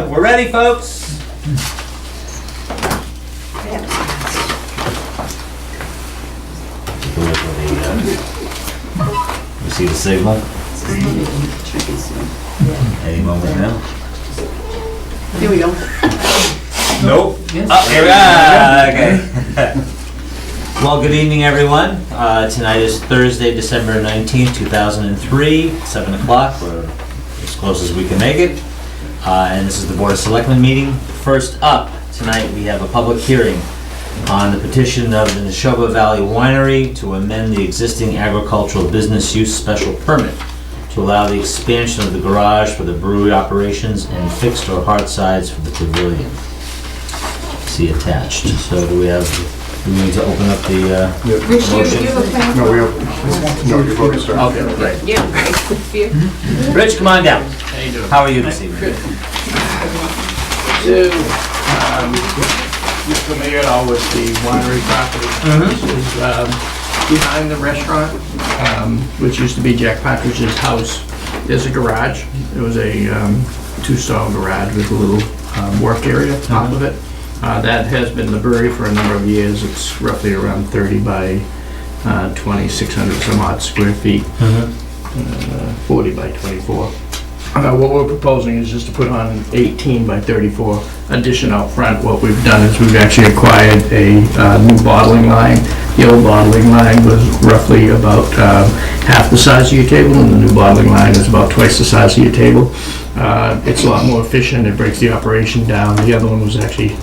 We're ready, folks. You see the signal? Any moment now? Here we go. Nope. Oh, here we are. Okay. Well, good evening, everyone. Tonight is Thursday, December 19th, 2003, 7 o'clock. We're as close as we can make it. And this is the Board of Selectmen meeting. First up, tonight we have a public hearing on the petition of the Neshoba Valley Winery to amend the existing agricultural business use special permit to allow the expansion of the garage for the brewery operations and fixed or hard sides for the pavilion. See attached. So do we need to open up the Rich, motion? you have a pen? No, you've already started. Okay, great. Yeah, right. Rich, come on down. How you doing? How are you this evening? Good. So, you're familiar at all with the winery property? This is behind the restaurant, which used to be Jack Partridge's house. There's a garage. It was a two-stall garage with a little work area on top of it. That has been the brewery for a number of years. It's roughly around 30 by 20, 600 some odd square feet, 40 by 24. What we're proposing is just to put on an 18 by 34 addition out front. What we've done is we've actually acquired a new bottling line. The old bottling line was roughly about half the size of your table, and the new bottling line is about twice the size of your table. It's a lot more efficient. It breaks the operation down. The other one was actually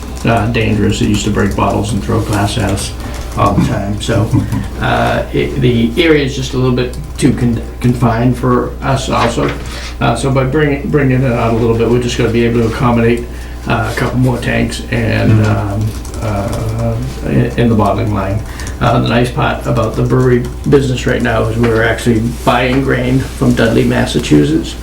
dangerous. It used to break bottles and throw glass at us all the time. So the area is just a little bit too confined for us also. So by bringing it out a little bit, we're just going to be able to accommodate a couple more tanks and in the bottling line. The nice part about the brewery business right now is we're actually buying grain from Dudley, Massachusetts.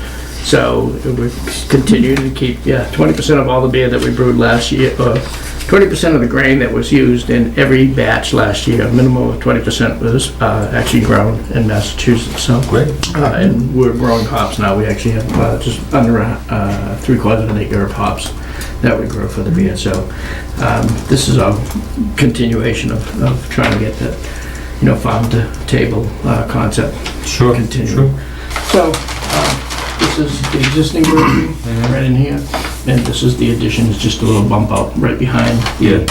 So we continue to keep, 20% of all the beer that we brewed last year, 20% of the grain that was used in every batch last year, a minimum of 20% was actually grown in Massachusetts. So Great. And we're growing hops now. We actually have just under 3/4 of an acre of hops that we grow for the beer. So this is a continuation of trying to get that, farm to table concept. Sure. Continue. So this is the existing brewery right in here, and this is the addition. It's just a little bump out right behind the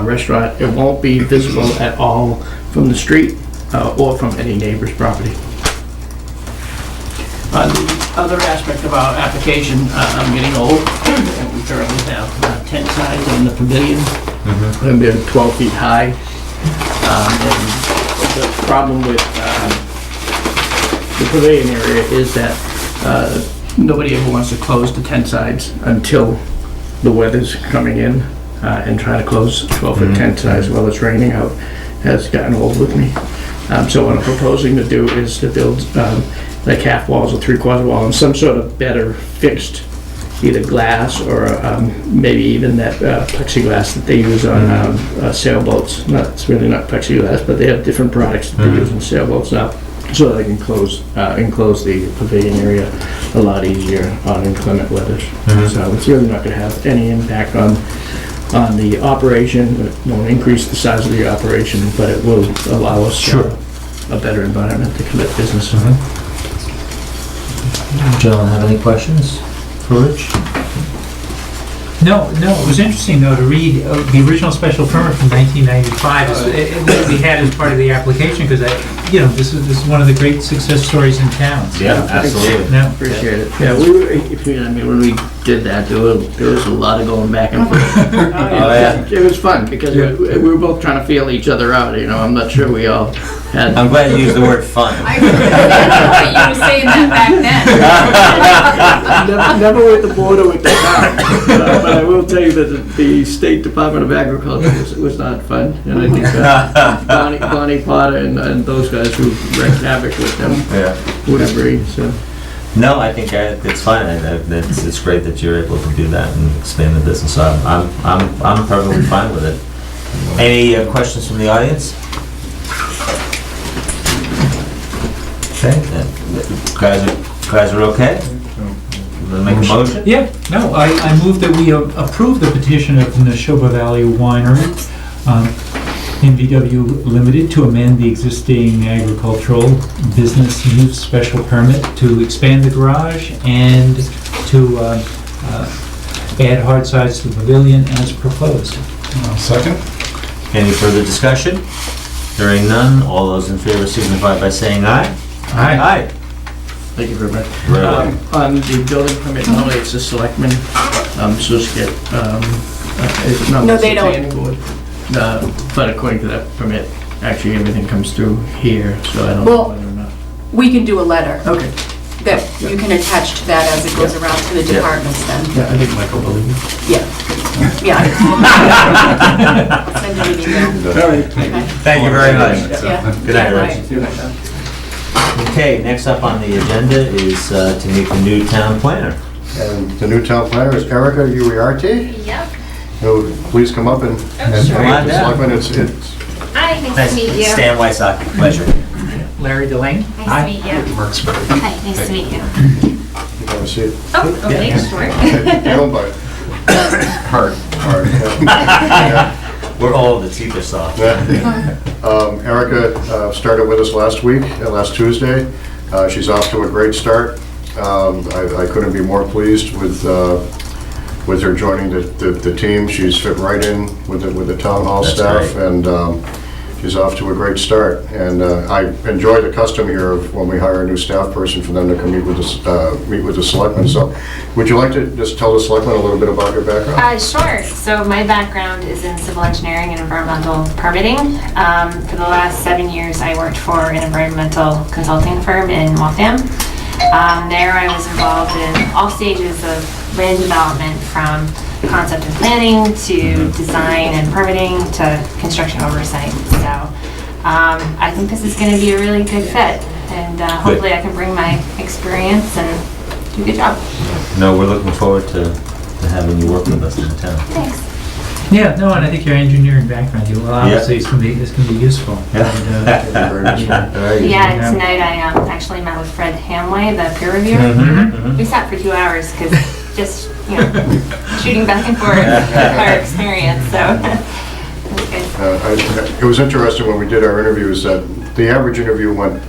restaurant. It won't be visible at all from the street or from any neighbor's property. The other aspect of our application, I'm getting old, and we currently have tent sides in the pavilion. They're 12 feet high. And the problem with the pavilion area is that nobody ever wants to close the tent sides until the weather's coming in, and trying to close 12-foot tent sides while it's raining out has gotten old with me. So what I'm proposing to do is to build like half walls or 3/4 wall and some sort of better fixed either glass or maybe even that plexiglass that they use on sailboats. It's really not plexiglass, but they have different products that they use in sailboats now, so that they can enclose the pavilion area a lot easier on inclement weather. So it's really not going to have any impact on the operation. It won't increase the size of the operation, but it will allow us a better environment to conduct business. Gentlemen, have any questions for Rich? No, it was interesting though to read the original special permit from 1995. It we had as part of the application because this is one of the great success stories in town. Yeah, absolutely. No. Appreciate it. Yeah, when we did that, there was a lot of going back and forth. It was fun because we were both trying to feel each other out. I'm not sure we all had. I'm glad you used the word fun. I remember you were saying that back then. Never with the board or with the town. But I will tell you that the State Department of Agriculture was not fun. And I think Bonnie Potter and those guys who wreaked havoc with them would agree. So. No, I think it's fine. It's great that you're able to do that and expand the business. So I'm perfectly fine with it. Any questions from the audience? Okay, guys are okay? make a motion? Yeah, no, I move that we approve the petition of the Neshoba Valley Winery, NVW Limited, to amend the existing agricultural business use special permit to expand the garage and to add hard sides to the pavilion as proposed. Second? Any further discussion? Hearing none, all those in favor signify by saying aye. Aye. Thank you very much. Very well. On the building permit, normally it's the selectmen, supposed to get, it's not No, the they don't. planning board. But according to that permit, actually everything comes through here, so I don't know Well- whether or not. We can do a letter Okay, that you can attach to that as it goes around to the Yeah. departments then. yeah, I think Michael will believe you. Yeah. Yeah. Send him an email. All right. Okay. Thank you very much. Yeah. Good night, Yeah, Rich. right. Okay, next up on the agenda is to meet the new town planner. And the new town planner is Erica Uriarte. Yep. Please come up and sure. Come on the down. selectmen. It's Hi, nice to meet you. Stan Wysocki, pleasure. Larry Delane? Nice to meet you. Hi, nice to meet you. you want to see it. Oh, okay, sure. You don't bite. Hard. Hard. Yeah. We're old, the teeth are soft. Erica started with us last Tuesday. She's off to a great start. I couldn't be more pleased with her joining the team. She's fit right in with the town hall That's staff, great. and she's off to a great start. And I enjoy the custom here of when we hire a new staff person for them to come meet with the selectmen. So would you like to just tell the selectmen a little bit about your background? Sure. So my background is in civil engineering and environmental permitting. For the last 7 years, I worked for an environmental consulting firm in Waltham. There I was involved in all stages of land development, from concept and planning to design and permitting to construction oversight. So I think this is going to be a really good fit, and hopefully I can bring my experience and do a good job. No, we're looking forward to having you work with us in the town. Thanks. Yeah, no, and I think your engineering background, obviously it's gonna be useful. Yeah. And, Very Yeah, Yeah. and tonight I actually met with Fred Hamway, the peer reviewer. Mhm. We sat for 2 hours because just, shooting back and forth our experience, so it was good. It was interesting when we did our interviews that the average interview went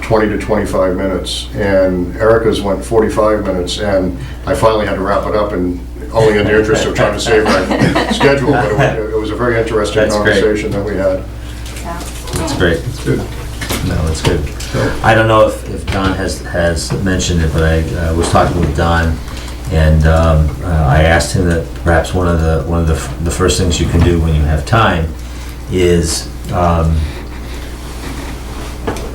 20 to 25 minutes, and Erica's went 45 minutes, and I finally had to wrap it up, and only in the interest of trying to save our schedule, but it was a very interesting That's great. conversation that we had. That's great. It's good. No, that's good. I don't know if Don has mentioned it, but I was talking with Don, and I asked him that perhaps one of the first things you can do when you have time is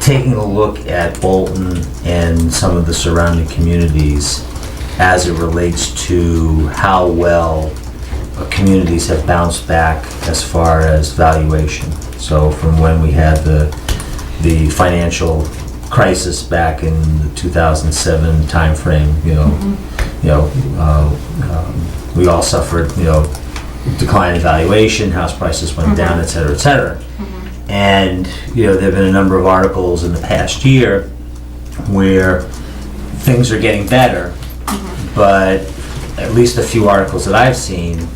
taking a look at Bolton and some of the surrounding communities as it relates to how well communities have bounced back as far as valuation. So from when we had the financial crisis back in the 2007 timeframe, we all suffered, decline in valuation, house prices went down, et cetera, et cetera. And, there have been a number of articles in the past year where things are getting better, but at least a few articles that I've seen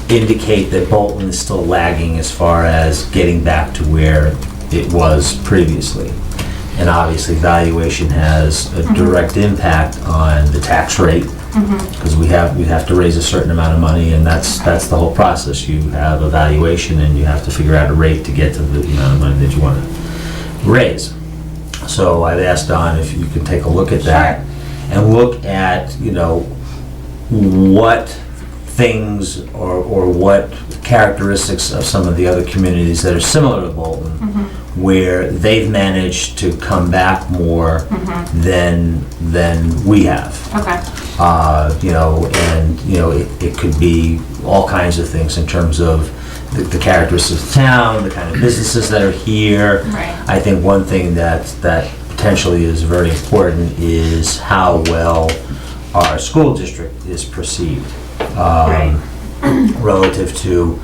indicate that Bolton is still lagging as far as getting back to where it was previously. And obviously valuation has a direct impact on the tax rate, because we have to raise a certain amount of money, and that's the whole process. You have a valuation and you have to figure out a rate to get to the amount of money that you want to raise. So I've asked Don if you could take a look at that and look at, what things or what characteristics of some of the other communities that are similar to Bolton, where they've managed to come back more than we have. Okay. It could be all kinds of things in terms of the characteristics of the town, the kind of businesses that are here. Right. I think one thing that potentially is very important is how well our school district is perceived, relative to,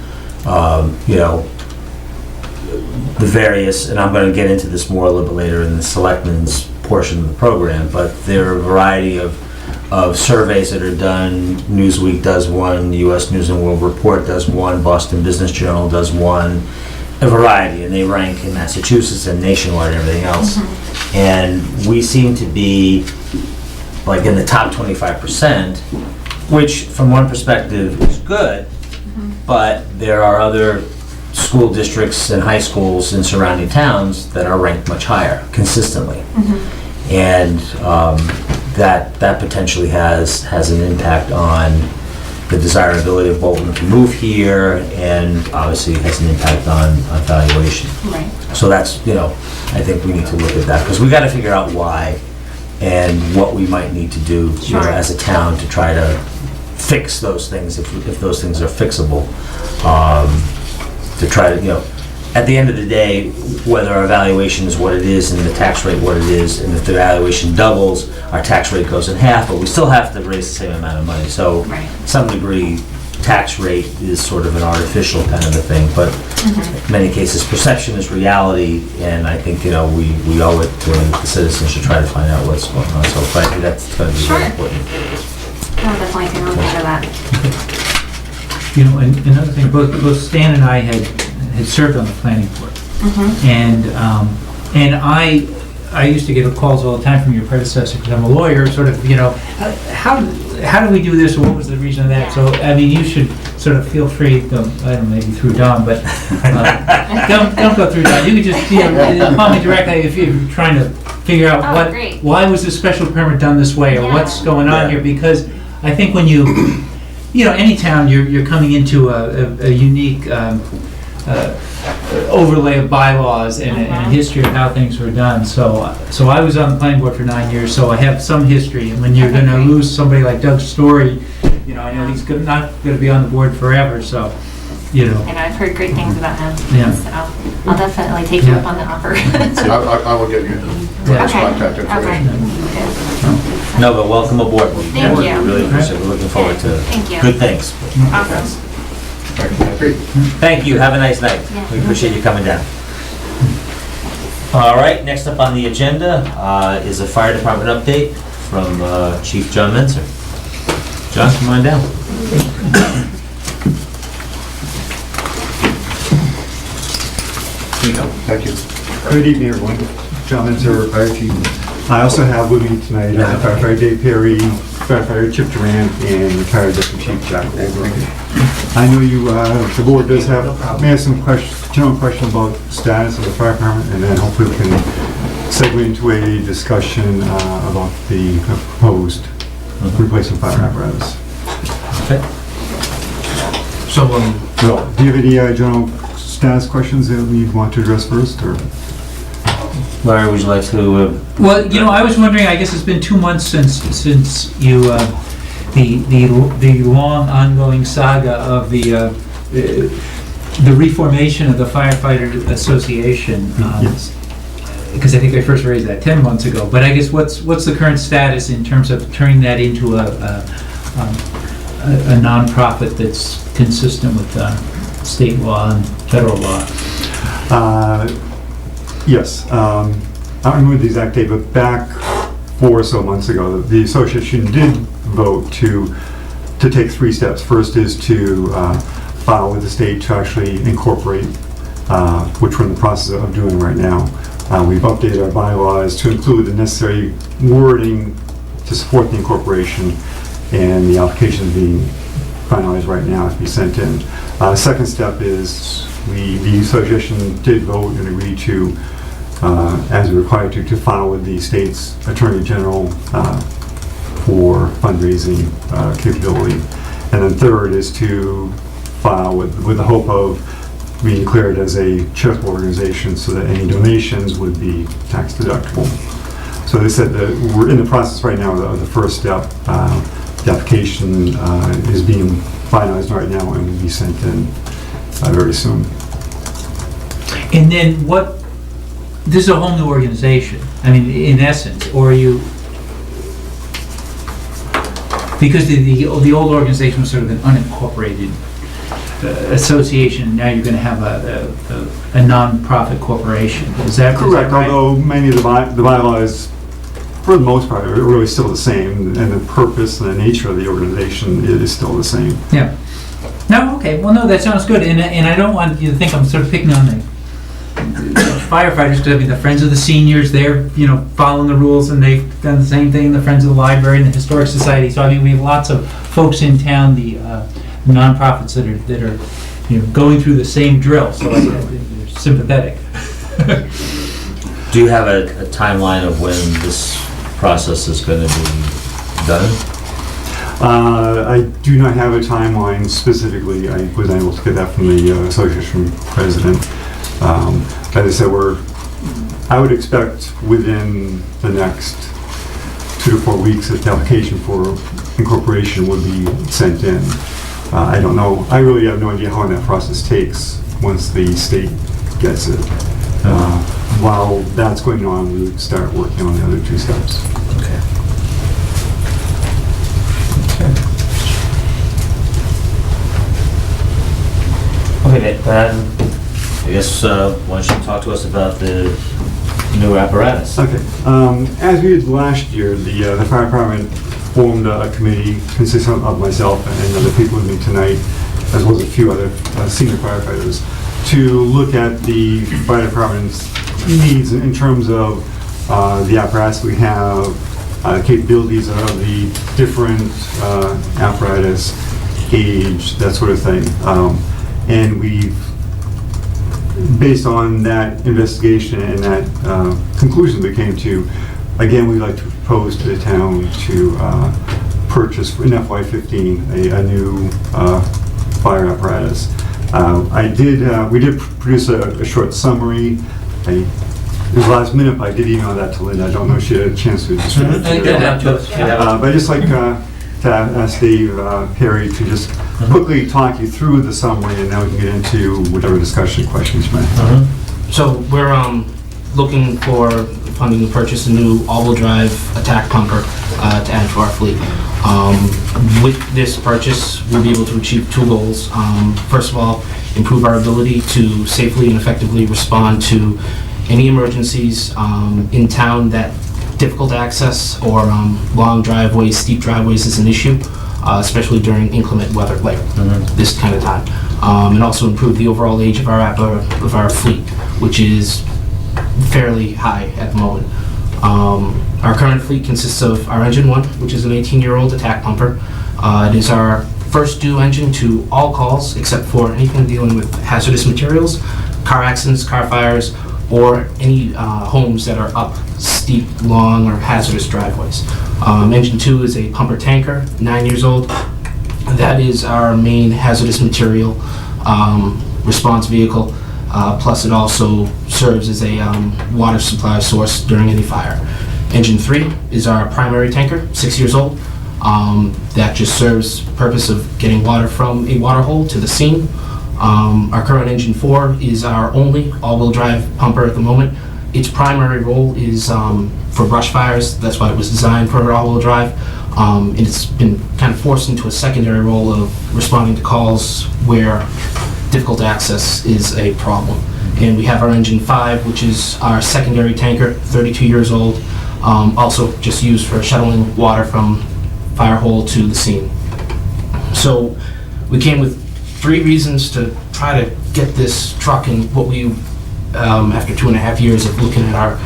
the various, and I'm going to get into this more a little bit later in the selectmen's portion of the program, but there are a variety of of surveys that are done. Newsweek does one, U.S. News and World Report does one, Boston Business Journal does one, a variety, and they rank in Massachusetts and nationwide and everything else. And we seem to be like in the top 25%, which from one perspective is good, but there are other school districts and high schools in surrounding towns that are ranked much higher consistently. And that potentially has an impact on the desirability of Bolton to move here, and obviously has an impact on valuation. Right. So that's, I think we need to look at that, because we got to figure out why and what we might need to do as a town to try to fix those things, if those things are fixable. To try to, at the end of the day, whether our valuation is what it is and the tax rate what it is, and if the valuation doubles, our tax rate goes in half, but we still have to raise the same amount of money. So, Right. to some degree, tax rate is sort of an artificial kind of a thing, but in many cases, perception is reality, and I think, we owe it to the citizens to try to find out what's going on. So, frankly, that's going to be very important. I'll definitely take a look at that. And another thing, both Stan and I had served on the planning board. And I used to get calls all the time from your predecessor, because I'm a lawyer, sort of, how do we do this, or what was the reason of that? So, I mean, you should sort of feel free, I don't know, maybe through Don, but don't go through Don. You could just, call me directly if you're trying to figure out why was this special permit done this way, or what's going on here, because I think when any town, you're coming into a unique overlay of bylaws and a history of how things were done. So I was on the planning board for 9 years, so I have some history. And when you're going to lose somebody like Doug Story, I know he's not going to be on the board forever. So, And I've heard great things about him. Yeah. So I'll definitely take you up on the offer. I will get you his contact information. No, but welcome aboard. Thank you. We really appreciate it. We're looking forward to Thank you. good things. Awesome. Great. Thank you. Have a nice night. Yeah. We appreciate you coming down. All right, next up on the agenda is a fire department update from Chief John Menzer. John, come on down. Here you go. Thank you. Good evening, everyone. John Menzer, Fire Chief. I also have with me tonight Firefighter Dave Perry, Firefighter Chip Durant, and retired Deputy Chief Jack Older. I know the board does may have some general questions about the status of the fire department, and then hopefully we can segue into a discussion about the proposed replacement fire apparatus. Okay. So, do you have any general status questions that we want to address first, or? Larry, would you like to? Well, I was wondering, I guess it's been 2 months since you, the long ongoing saga of the reformation of the Firefighter Association. Yes. Because I think I first raised that 10 months ago. But I guess what's the current status in terms of turning that into a nonprofit that's consistent with state law and federal law? Yes, I don't remember the exact date, but back 4 or so months ago, the association did vote to take 3 steps. First is to file with the state to actually incorporate, which we're in the process of doing right now. We've updated our bylaws to include the necessary wording to support the incorporation, and the application is being finalized right now to be sent in. Second step is the association did vote and agreed to, as required to file with the state's Attorney General for fundraising capability. And then third is to file with the hope of being declared as a charitable organization so that any donations would be tax deductible. So they said that we're in the process right now of the first step. The application is being finalized right now and will be sent in very soon. And then this is a whole new organization, I mean, in essence, or are you, because the old organization was sort of an unincorporated association, now you're going to have a non-profit corporation, is that Correct, right? although many of the bylaws for the most part, are really still the same, and the purpose and the nature of the organization is still the same. Yeah. No, okay, well, no, that sounds good, and I don't want you to think I'm sort of picking on the firefighters, because I mean, the Friends of the Seniors, they're, following the rules, and they've done the same thing, the Friends of the Library and the Historic Society, so I mean, we have lots of folks in town, the nonprofits that are going through the same drill, so they're sympathetic. Do you have a timeline of when this process is going to be done? I do not have a timeline specifically. I was able to get that from the association president. As I said, I would expect within the next 2 to 4 weeks that the application for incorporation would be sent in. I don't know. I really have no idea how long that process takes once the state gets it. While that's going on, we would start working on the other 2 steps. Okay. Okay, I guess why don't you talk to us about the new apparatus? Okay. As we did last year, the fire department formed a committee consisting of myself and other people with me tonight, as well as a few other senior firefighters, to look at the fire department's needs in terms of the apparatus we have, capabilities of the different apparatus, age, that sort of thing. And we've, based on that investigation and that conclusion we came to, again, we'd like to propose to the town to purchase in FY15 a new fire apparatus. We did produce a short summary. It was last minute, but I did email that to Linda. I don't know if she had a chance to distribute it. But I'd just like to ask Dave Perry to just quickly talk you through the summary, and then we can get into whatever discussion questions you might have. So we're looking for funding to purchase a new all-wheel drive attack pumper to add to our fleet. With this purchase, we'll be able to achieve 2 goals. First of all, improve our ability to safely and effectively respond to any emergencies in town that difficult access or long driveways, steep driveways is an issue, especially during inclement weather like this kind of time. And also improve the overall age of our fleet, which is fairly high at the moment. Our current fleet consists of our engine 1, which is an 18-year-old attack pumper. It is our first due engine to all calls except for anything dealing with hazardous materials, car accidents, car fires, or any homes that are up steep, long, or hazardous driveways. Engine 2 is a pumper tanker, 9 years old. That is our main hazardous material response vehicle. Plus it also serves as a water supply source during any fire. Engine 3 is our primary tanker, 6 years old. That just serves the purpose of getting water from a water hole to the scene. Our current engine 4 is our only all-wheel drive pumper at the moment. Its primary role is for brush fires. That's why it was designed for all-wheel drive. And it's been kind of forced into a secondary role of responding to calls where difficult access is a problem. And we have our engine 5, which is our secondary tanker, 32 years old, also just used for shuttling water from fire hole to the scene. So we came with 3 reasons to try to get this truck in what we, after 2.5 years of looking at our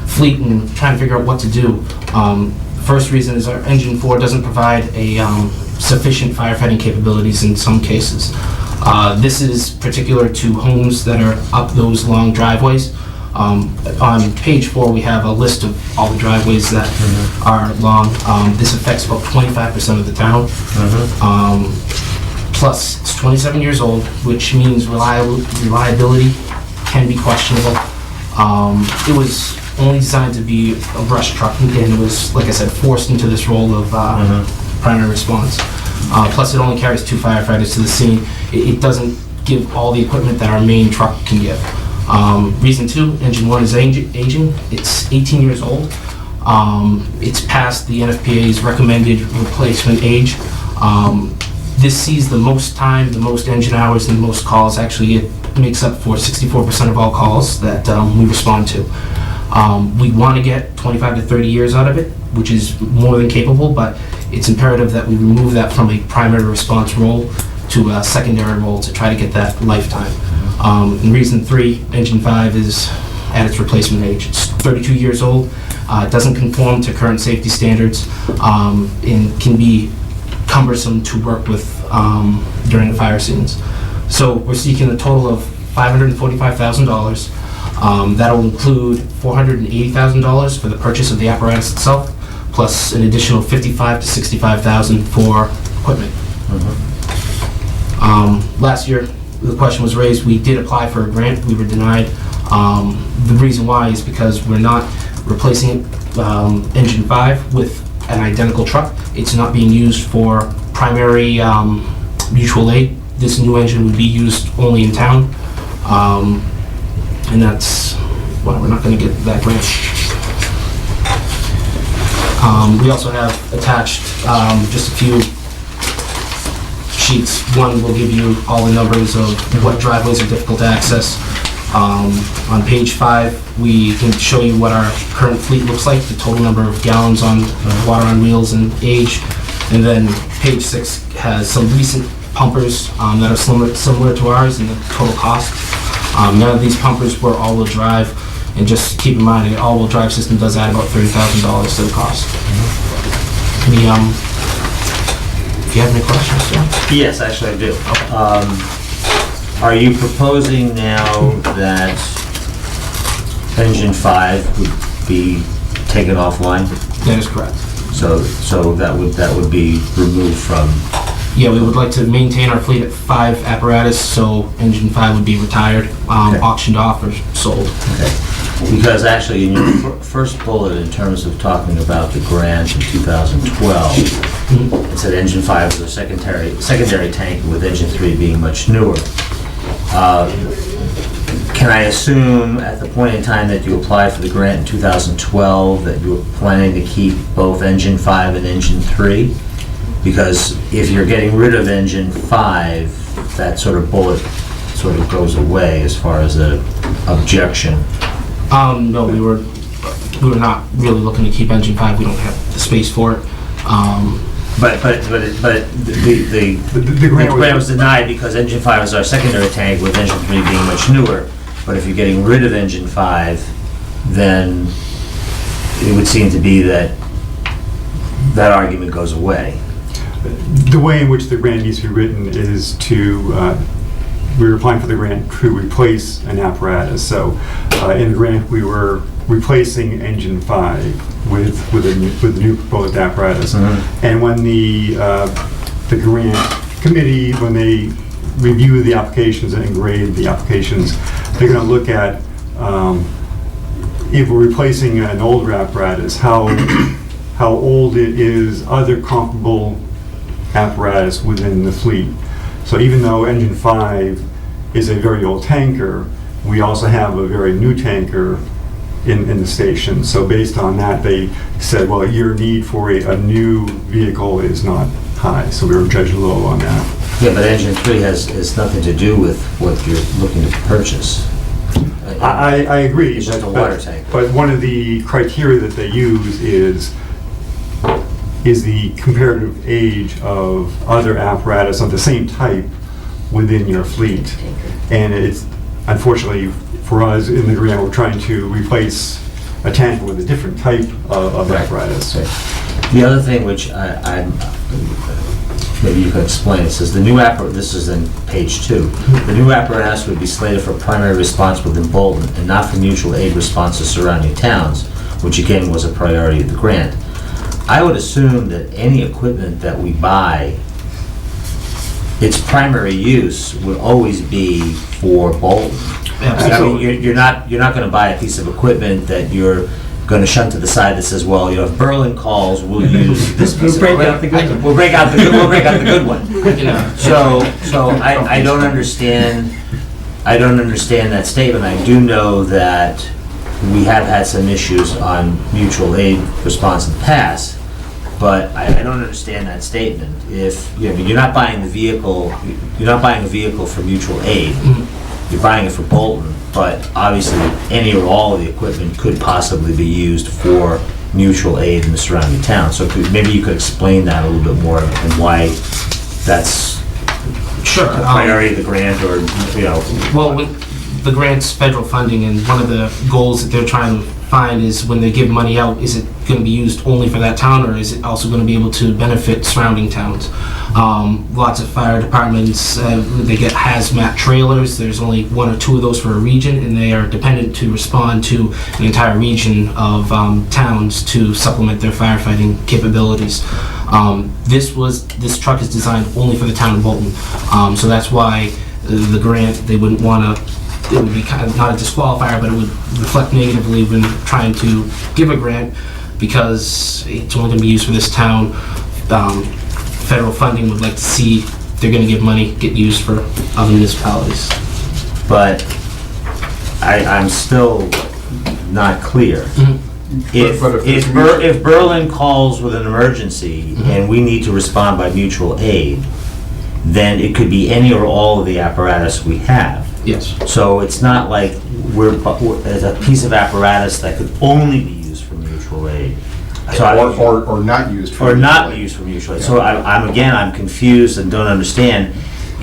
fleet and trying to figure out what to do. The first reason is our engine 4 doesn't provide a sufficient firefighting capabilities in some cases. This is particular to homes that are up those long driveways. On page 4, we have a list of all the driveways that are long. This affects about 25% of the town. Plus, it's 27 years old, which means reliability can be questionable. It was only designed to be a brush truck, and it was, like I said, forced into this role of primary response. Plus, it only carries 2 firefighters to the scene. It doesn't give all the equipment that our main truck can give. Reason 2, engine 1 is aging. It's 18 years old. It's past the NFPA's recommended replacement age. This sees the most time, the most engine hours, and the most calls. Actually, it makes up for 64% of all calls that we respond to. We want to get 25 to 30 years out of it, which is more than capable, but it's imperative that we remove that from a primary response role to a secondary role to try to get that lifetime. And reason 3, engine 5 is at its replacement age. It's 32 years old, it doesn't conform to current safety standards, and can be cumbersome to work with during the fire scenes. So we're seeking a total of $545,000. That'll include $480,000 for the purchase of the apparatus itself, plus an additional $55,000 to $65,000 for equipment. Last year, the question was raised, we did apply for a grant, we were denied. The reason why is because we're not replacing engine 5 with an identical truck. It's not being used for primary mutual aid. This new engine would be used only in town. And that's why we're not going to get that grant. We also have attached just a few sheets. One will give you all the numbers of what driveways are difficult to access. On page 5, we can show you what our current fleet looks like, the total number of gallons on water on wheels and age. And then page 6 has some recent pumpers that are similar to ours and the total cost. None of these pumpers were all-wheel drive, and just keep in mind, an all-wheel drive system does add about $30,000 to the cost. If you have any questions, yeah? Yes, actually I do. Are you proposing now that engine 5 would be taken offline? That is correct. So that would be removed from... Yeah, we would like to maintain our fleet at 5 apparatus, so engine 5 would be retired, auctioned off or sold. Okay. Because actually in your first bullet, in terms of talking about the grant in 2012, it said engine 5 was a secondary tank, with engine 3 being much newer. Can I assume at the point in time that you applied for the grant in 2012 that you were planning to keep both engine 5 and engine 3? Because if you're getting rid of engine 5, that sort of bullet sort of goes away as far as the objection. No, we were not really looking to keep engine 5. We don't have the space for it. But the grant was denied because engine 5 is our secondary tank, with engine 3 being much newer. But if you're getting rid of engine 5, then it would seem to be that that argument goes away. The way in which the grant needs to be written is to, we were applying for the grant to replace an apparatus. So in the grant, we were replacing engine 5 with a new proposed apparatus. Mm-hmm. And when the grant committee, when they review the applications and grade the applications, they're going to look at if we're replacing an older apparatus, how old it is, other comparable apparatus within the fleet. So even though engine 5 is a very old tanker, we also have a very new tanker in the station. So based on that, they said, well, your need for a new vehicle is not high, so we were judged low on that. Yeah, but engine 3 has nothing to do with what you're looking to purchase. I agree. It's just a water tank. But one of the criteria that they use is the comparative age of other apparatus of the same type within your fleet. And it's, unfortunately for us in the grant, we're trying to replace a tanker with a different type of apparatus. Right. The other thing which maybe you can explain, it says the new apparatus, this is in page 2, the new apparatus would be slated for primary response within Bolton and not for mutual aid response to surrounding towns, which again was a priority of the grant. I would assume that any equipment that we buy, its primary use would always be for Bolton. I mean, you're not going to buy a piece of equipment that you're going to shunt to the side that says, well, if Berlin calls, we'll use this piece of equipment. We'll break out the good one. So I don't understand. I don't understand that statement. I do know that we have had some issues on mutual aid response in the past, but I don't understand that statement. If you're not buying the vehicle, you're not buying a vehicle for mutual aid. you're buying it for Bolton, but obviously any or all of the equipment could possibly be used for mutual aid in the surrounding town. So maybe you could explain that a little bit more and why that's Sure. the priority of the grant, or, you know. Well, with the grant's federal funding, and one of the goals that they're trying to find is when they give money out, is it going to be used only for that town, or is it also going to be able to benefit surrounding towns? Lots of fire departments, they get hazmat trailers. There's only 1 or 2 of those for a region, and they are dependent to respond to an entire region of towns to supplement their firefighting capabilities. This truck is designed only for the town of Bolton, so that's why the grant, they wouldn't want to, it would be kind of not a disqualifier, but it would reflect negatively when trying to give a grant, because it's only going to be used for this town. Federal funding would like to see they're going to give money get used for other municipalities. But I'm still not clear. If Berlin calls with an emergency and we need to respond by mutual aid, then it could be any or all of the apparatus we have. Yes. So it's not like it's a piece of apparatus that could only be used for mutual aid. So Or not used for. or not used for mutual aid. So I'm confused and don't understand.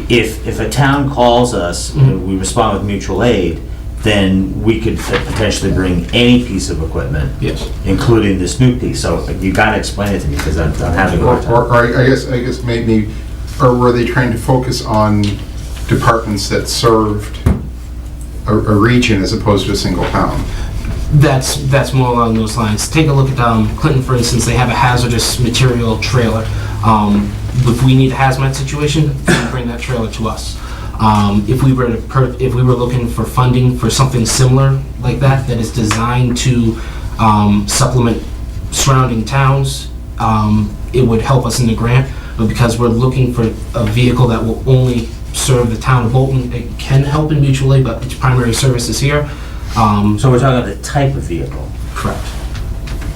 If a town calls us and we respond with mutual aid, then we could potentially bring any piece of equipment, Yes. including this new piece. So you gotta explain it to me, because I'm having a hard time. Or I guess maybe, or were they trying to focus on departments that served a region as opposed to a single town? That's more along those lines. Take a look at Clinton, for instance. They have a hazardous material trailer. If we need a hazmat situation, they bring that trailer to us. If we were looking for funding for something similar like that is designed to supplement surrounding towns, it would help us in the grant. But because we're looking for a vehicle that will only serve the town of Bolton, it can help in mutual aid, but its primary service is here. So we're talking about the type of vehicle. Correct.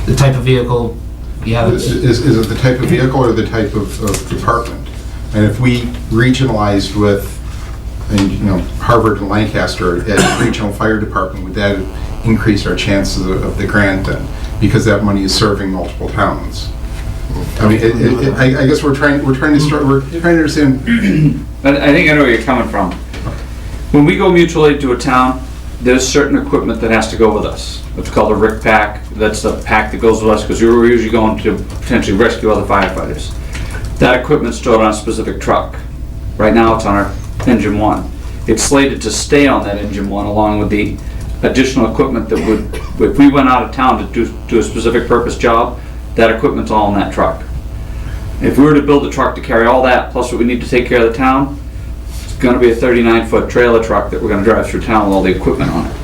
The type of vehicle, yeah. Is it the type of vehicle or the type of department? And if we regionalized with, Harvard and Lancaster as a regional fire department, would that increase our chances of the grant then? Because that money is serving multiple towns. I mean, I guess we're trying to understand. I think I know where you're coming from. When we go mutual aid to a town, there's certain equipment that has to go with us. It's called a RIC pack. That's the pack that goes with us because we're usually going to potentially rescue other firefighters. That equipment's stored on a specific truck. Right now it's on our engine 1. It's slated to stay on that engine 1 along with the additional equipment that would, if we went out of town to do a specific purpose job, that equipment's all in that truck. If we were to build a truck to carry all that, plus what we need to take care of the town, it's gonna be a 39-foot trailer truck that we're gonna drive through town with all the equipment on it.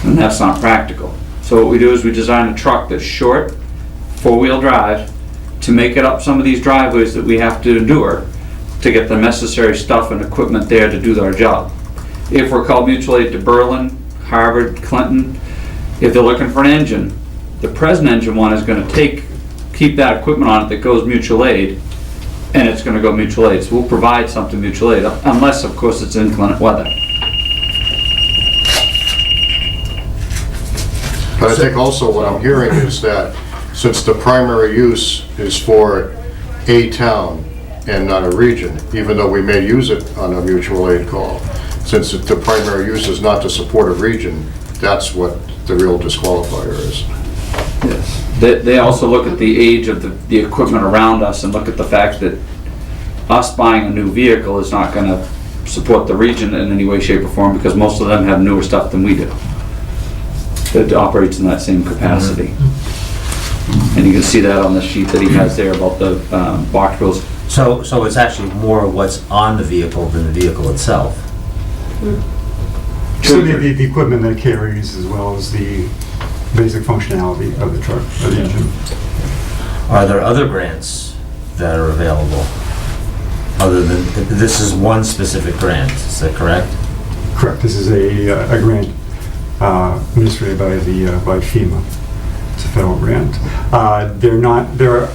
And that's not practical. So what we do is we design a truck that's short, 4-wheel drive, to make it up some of these driveways that we have to endure to get the necessary stuff and equipment there to do our job. If we're called mutual aid to Berlin, Harvard, Clinton, if they're looking for an engine, the present engine 1 is going to keep that equipment on it that goes mutual aid, and it's going to go mutual aid. So we'll provide something mutual aid, unless of course it's inclement weather. But I think also what I'm hearing is that since the primary use is for a town and not a region, even though we may use it on a mutual aid call, since the primary use is not to support a region, that's what the real disqualifier is. Yes. They also look at the age of the equipment around us and look at the fact that us buying a new vehicle is not going to support the region in any way, shape, or form, because most of them have newer stuff than we do that operates in that same capacity. And you can see that on the sheet that he has there about the box wheels. So it's actually more what's on the vehicle than the vehicle itself. So the equipment that it carries, as well as the basic functionality of the truck, of the engine. Are there other grants that are available? Other than, this is one specific grant, is that correct? Correct. This is a grant administered by FEMA. It's a federal grant. There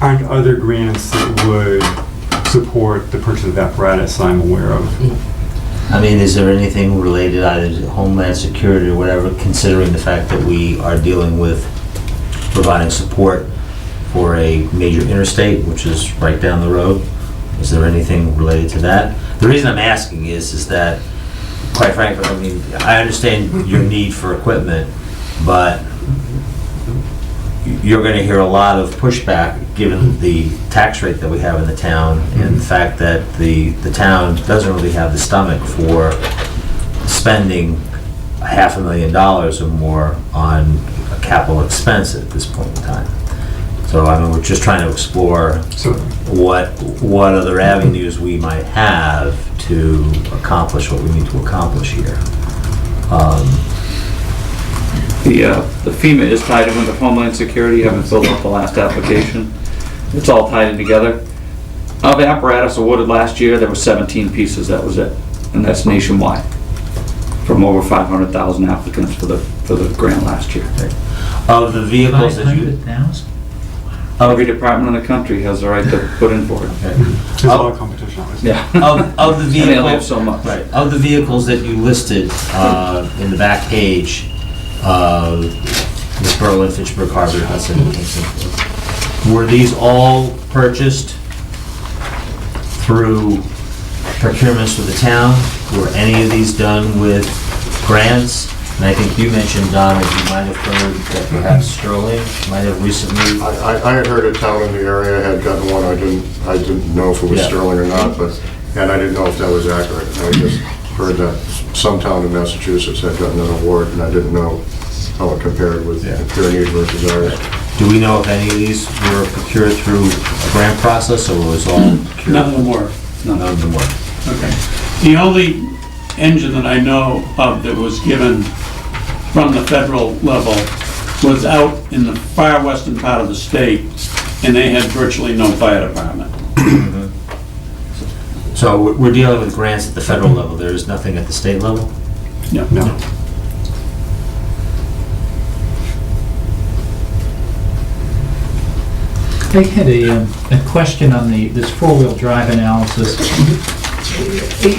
aren't other grants that would support the purchase of apparatus I'm aware of. I mean, is there anything related, either to Homeland Security or whatever, considering the fact that we are dealing with providing support for a major interstate, which is right down the road? Is there anything related to that? The reason I'm asking is that, quite frankly, I mean, I understand your need for equipment, but you're going to hear a lot of pushback given the tax rate that we have in the town and the fact that the town doesn't really have the stomach for spending $500,000 or more on a capital expense at this point in time. So I mean, we're just trying to explore what other avenues we might have to accomplish what we need to accomplish here. The FEMA is tied in with the Homeland Security. You haven't filled out the last application. It's all tied in together. Of the apparatus awarded last year, there were 17 pieces, that was it. And that's nationwide. From over 500,000 applicants for the grant last year. Of the vehicles that you... 500,000? Every department in the country has the right to put in for it. There's a lot of competition, obviously. Yeah. Of the They only have vehicles... so much. Right, of the vehicles that you listed in the back page, Ms. Berlin, Fitchburg, Harvard, Hudson, and Kingston, were these all purchased through procurements for the town? Were any of these done with grants? And I think you mentioned, Don, that you might have heard that perhaps Sterling might have recently... I had heard a town in the area had gotten one. I didn't know if it was Yeah. Sterling or not, and I didn't know if that was accurate. I just heard that some town in Massachusetts had gotten an award, and I didn't know how it compared with their need versus ours. Do we know if any of these were procured through a grant process, or was all procured? None of them were. None of them were. Okay. The only engine that I know of that was given from the federal level was out in the far western part of the state, and they had virtually no fire department. So we're dealing with grants at the federal level. There is nothing at the state level? No. I had a question on this four-wheel drive analysis.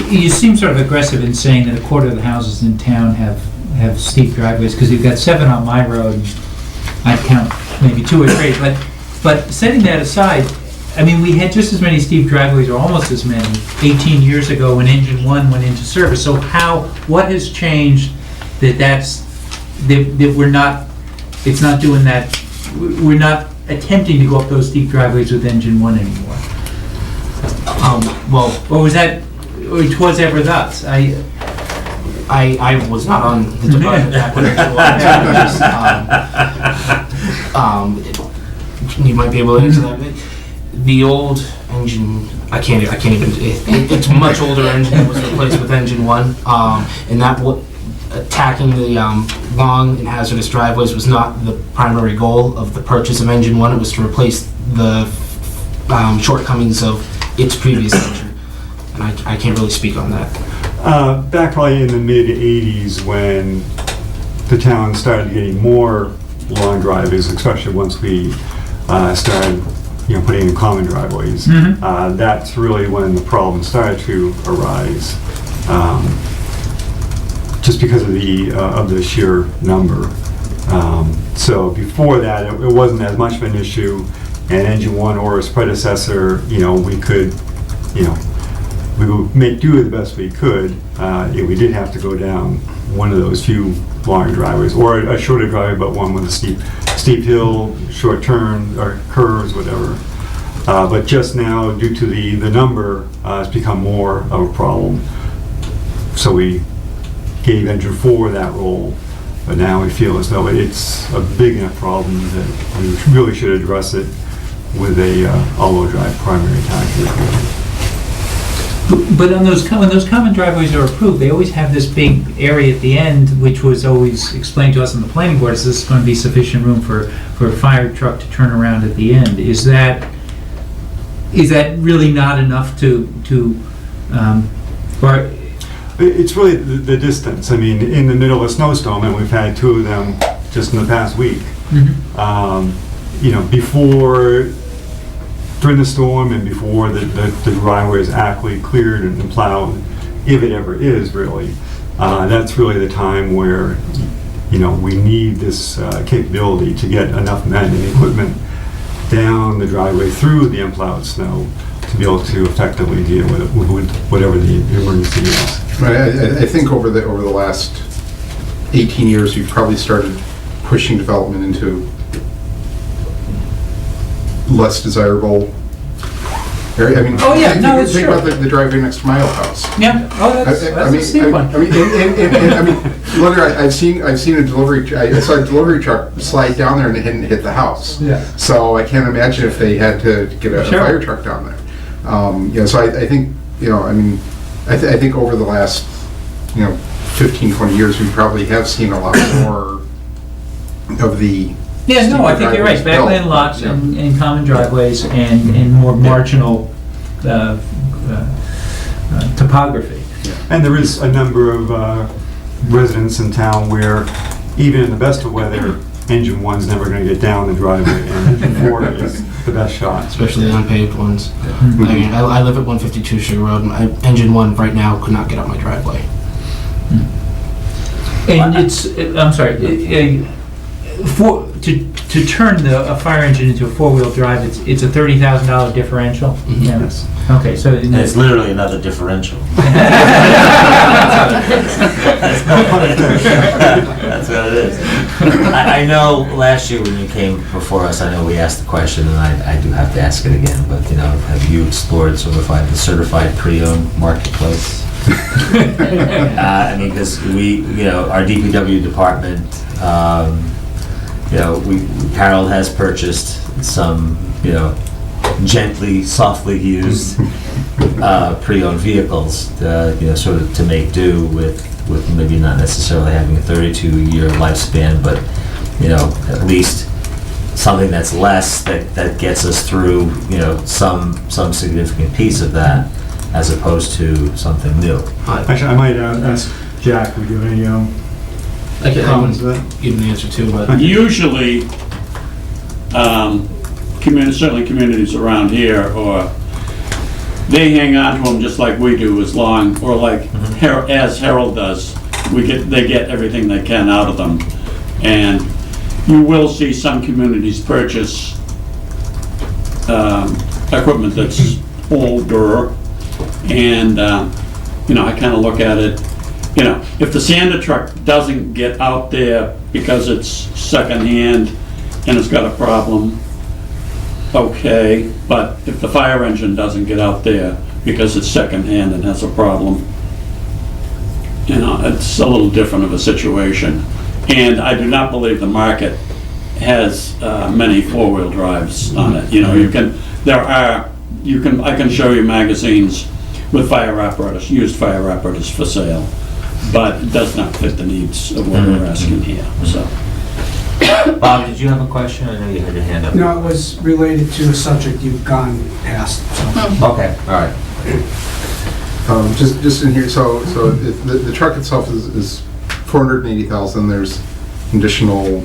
You seem sort of aggressive in saying that a quarter of the houses in town have steep driveways, because you've got 7 on my road, and I'd count maybe 2 or 3, but setting that aside, I mean, we had just as many steep driveways, or almost as many, 18 years ago when Engine 1 went into service. So what has changed that we're not, it's not doing that, we're not attempting to go up those steep driveways with Engine 1 anymore? Or was that, or it was ever thus? I was not on the department back when you might be able to answer that. The old engine, I can't even, it's a much older engine that was replaced with Engine 1, and that attacking the long and hazardous driveways was not the primary goal of the purchase of Engine 1. It was to replace the shortcomings of its previous engine, and I can't really speak on that. Back probably in the mid-'80s, when the town started getting more long driveways, especially once we started putting in common driveways, that's really when the problem started to arise, just because of the sheer number. So before that, it wasn't as much of an issue, and Engine 1 or its predecessor, we could, we would make do the best we could. If we did have to go down one of those few longer driveways, or a shorter driveway, but one with a steep hill, short turn, or curves, whatever. But just now, due to the number, it's become more of a problem. So we gave Engine 4 that role, but now we feel as though it's a big enough problem that we really should address it with a all-wheel drive primary attack vehicle. But on when those common driveways are approved, they always have this big area at the end, which was always explained to us on the planning board, is this going to be sufficient room for a fire truck to turn around at the end? Is that really not enough or it's really the distance. I mean, in the middle of a snowstorm, and we've had 2 of them just in the past week. Before, during the storm and before the driveway is actually cleared and plowed, if it ever is really, that's really the time where, we need this capability to get enough men and equipment down the driveway through the unplowed snow to be able to effectively deal with whatever the emergency is. Right, I think over the last 18 years, we've probably started pushing development into less desirable area. I mean, Oh, yeah, no, it's think true. about the driveway next to my old house. Yeah, oh, that's a steep one. Literally, I've seen a delivery. I saw a delivery truck slide down there and it hadn't hit the house. Yeah. So I can't imagine if they had to get a Sure. fire truck down there. So I think, I think over the last, 15, 20 years, we probably have seen a lot more of the. Yeah, no, I think you're right. steeper driveways Backland lots built. and common driveways and more marginal topography. And there is a number of residents in town where, even in the best of weather, engine one's never going to get down the driveway, and engine four is the best shot. Especially the unpaved ones. I mean, I live at 152 Sugar Road. My engine 1 right now could not get up my driveway. And I'm sorry, to turn a fire engine into a four-wheel drive, it's a $30,000 differential? Yeah. Yes. Okay, so. And it's literally another differential. That's what it is. I know last year when you came before us, I know we asked the question, and I do have to ask it again, but, have you explored the certified pre-owned marketplace? Because our DPW department, Harold has purchased some, gently, softly used pre-owned vehicles, sort of to make do with maybe not necessarily having a 32-year lifespan, but at least something that's less that gets us through some significant piece of that, as opposed to something new. Actually, I might ask Jack, would you have any I can comments to that? give an answer too, but Usually, certainly communities around here, or they hang on to them just like we do, as long, or like as Harold does. They get everything they can out of them, and you will see some communities purchase equipment that's older, and I kind of look at it. If the sander truck doesn't get out there because it's secondhand and it's got a problem, okay, but if the fire engine doesn't get out there because it's secondhand and has a problem, it's a little different of a situation. And I do not believe the market has many four-wheel drives on it. I can show you magazines with fire apparatus, used fire apparatus for sale, but it does not fit the needs of what we're asking here, so. Bob, did you have a question? I know you had your hand up. No, it was related to a subject you've gone past, so. Okay, all right. Just in here, so the truck itself is 480,000. There's additional,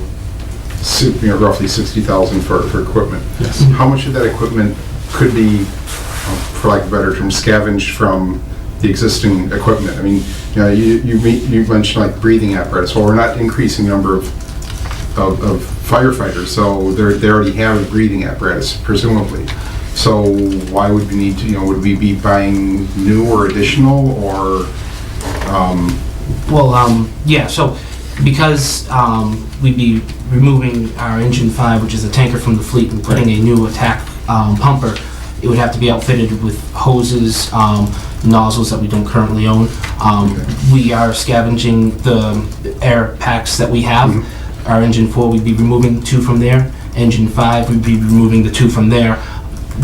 roughly 60,000 for equipment. Yes. How much of that equipment could be, for lack of a better term, scavenged from the existing equipment? I mean, you mentioned like breathing apparatus. Well, we're not increasing the number of firefighters, so they already have a breathing apparatus, presumably. So why would we need to, would we be buying new or additional, or? Yeah, so because we'd be removing our engine 5, which is a tanker from the fleet, and putting a new attack pumper, it would have to be outfitted with hoses, nozzles that we don't currently own. We are scavenging the air packs that we have. Our engine 4, we'd be removing 2 from there. Engine 5, we'd be removing the 2 from there.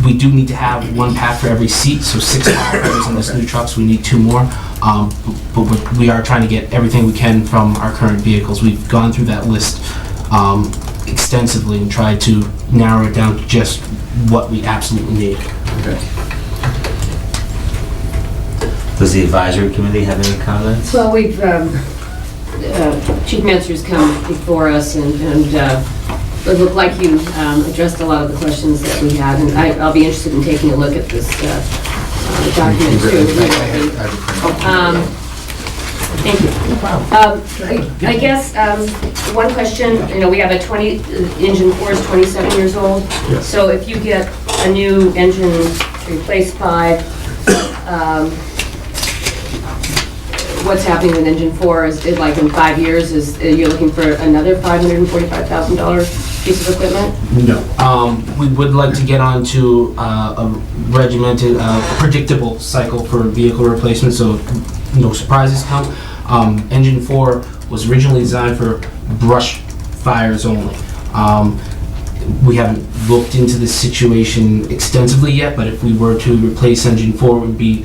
We do need to have 1 pack for every seat, so 6 firefighters in this new truck, so we need 2 more. But we are trying to get everything we can from our current vehicles. We've gone through that list extensively and tried to narrow it down to just what we absolutely need. Okay. Does the advisory committee have any comments? Well, we've, Chief Metzger's come before us, and it looked like you addressed a lot of the questions that we had, and I'll be interested in taking a look at this the document too. Thank you. I guess, one question, we have engine 4 is 27 years old. Yes. So if you get a new engine to replace 5, what's happening with engine 4? Is it like in 5 years, you're looking for another $545,000 piece of equipment? No. We would like to get onto a regimented, predictable cycle for vehicle replacement, so no surprises come. Engine 4 was originally designed for brush fires only. We haven't looked into this situation extensively yet, but if we were to replace engine 4, it would be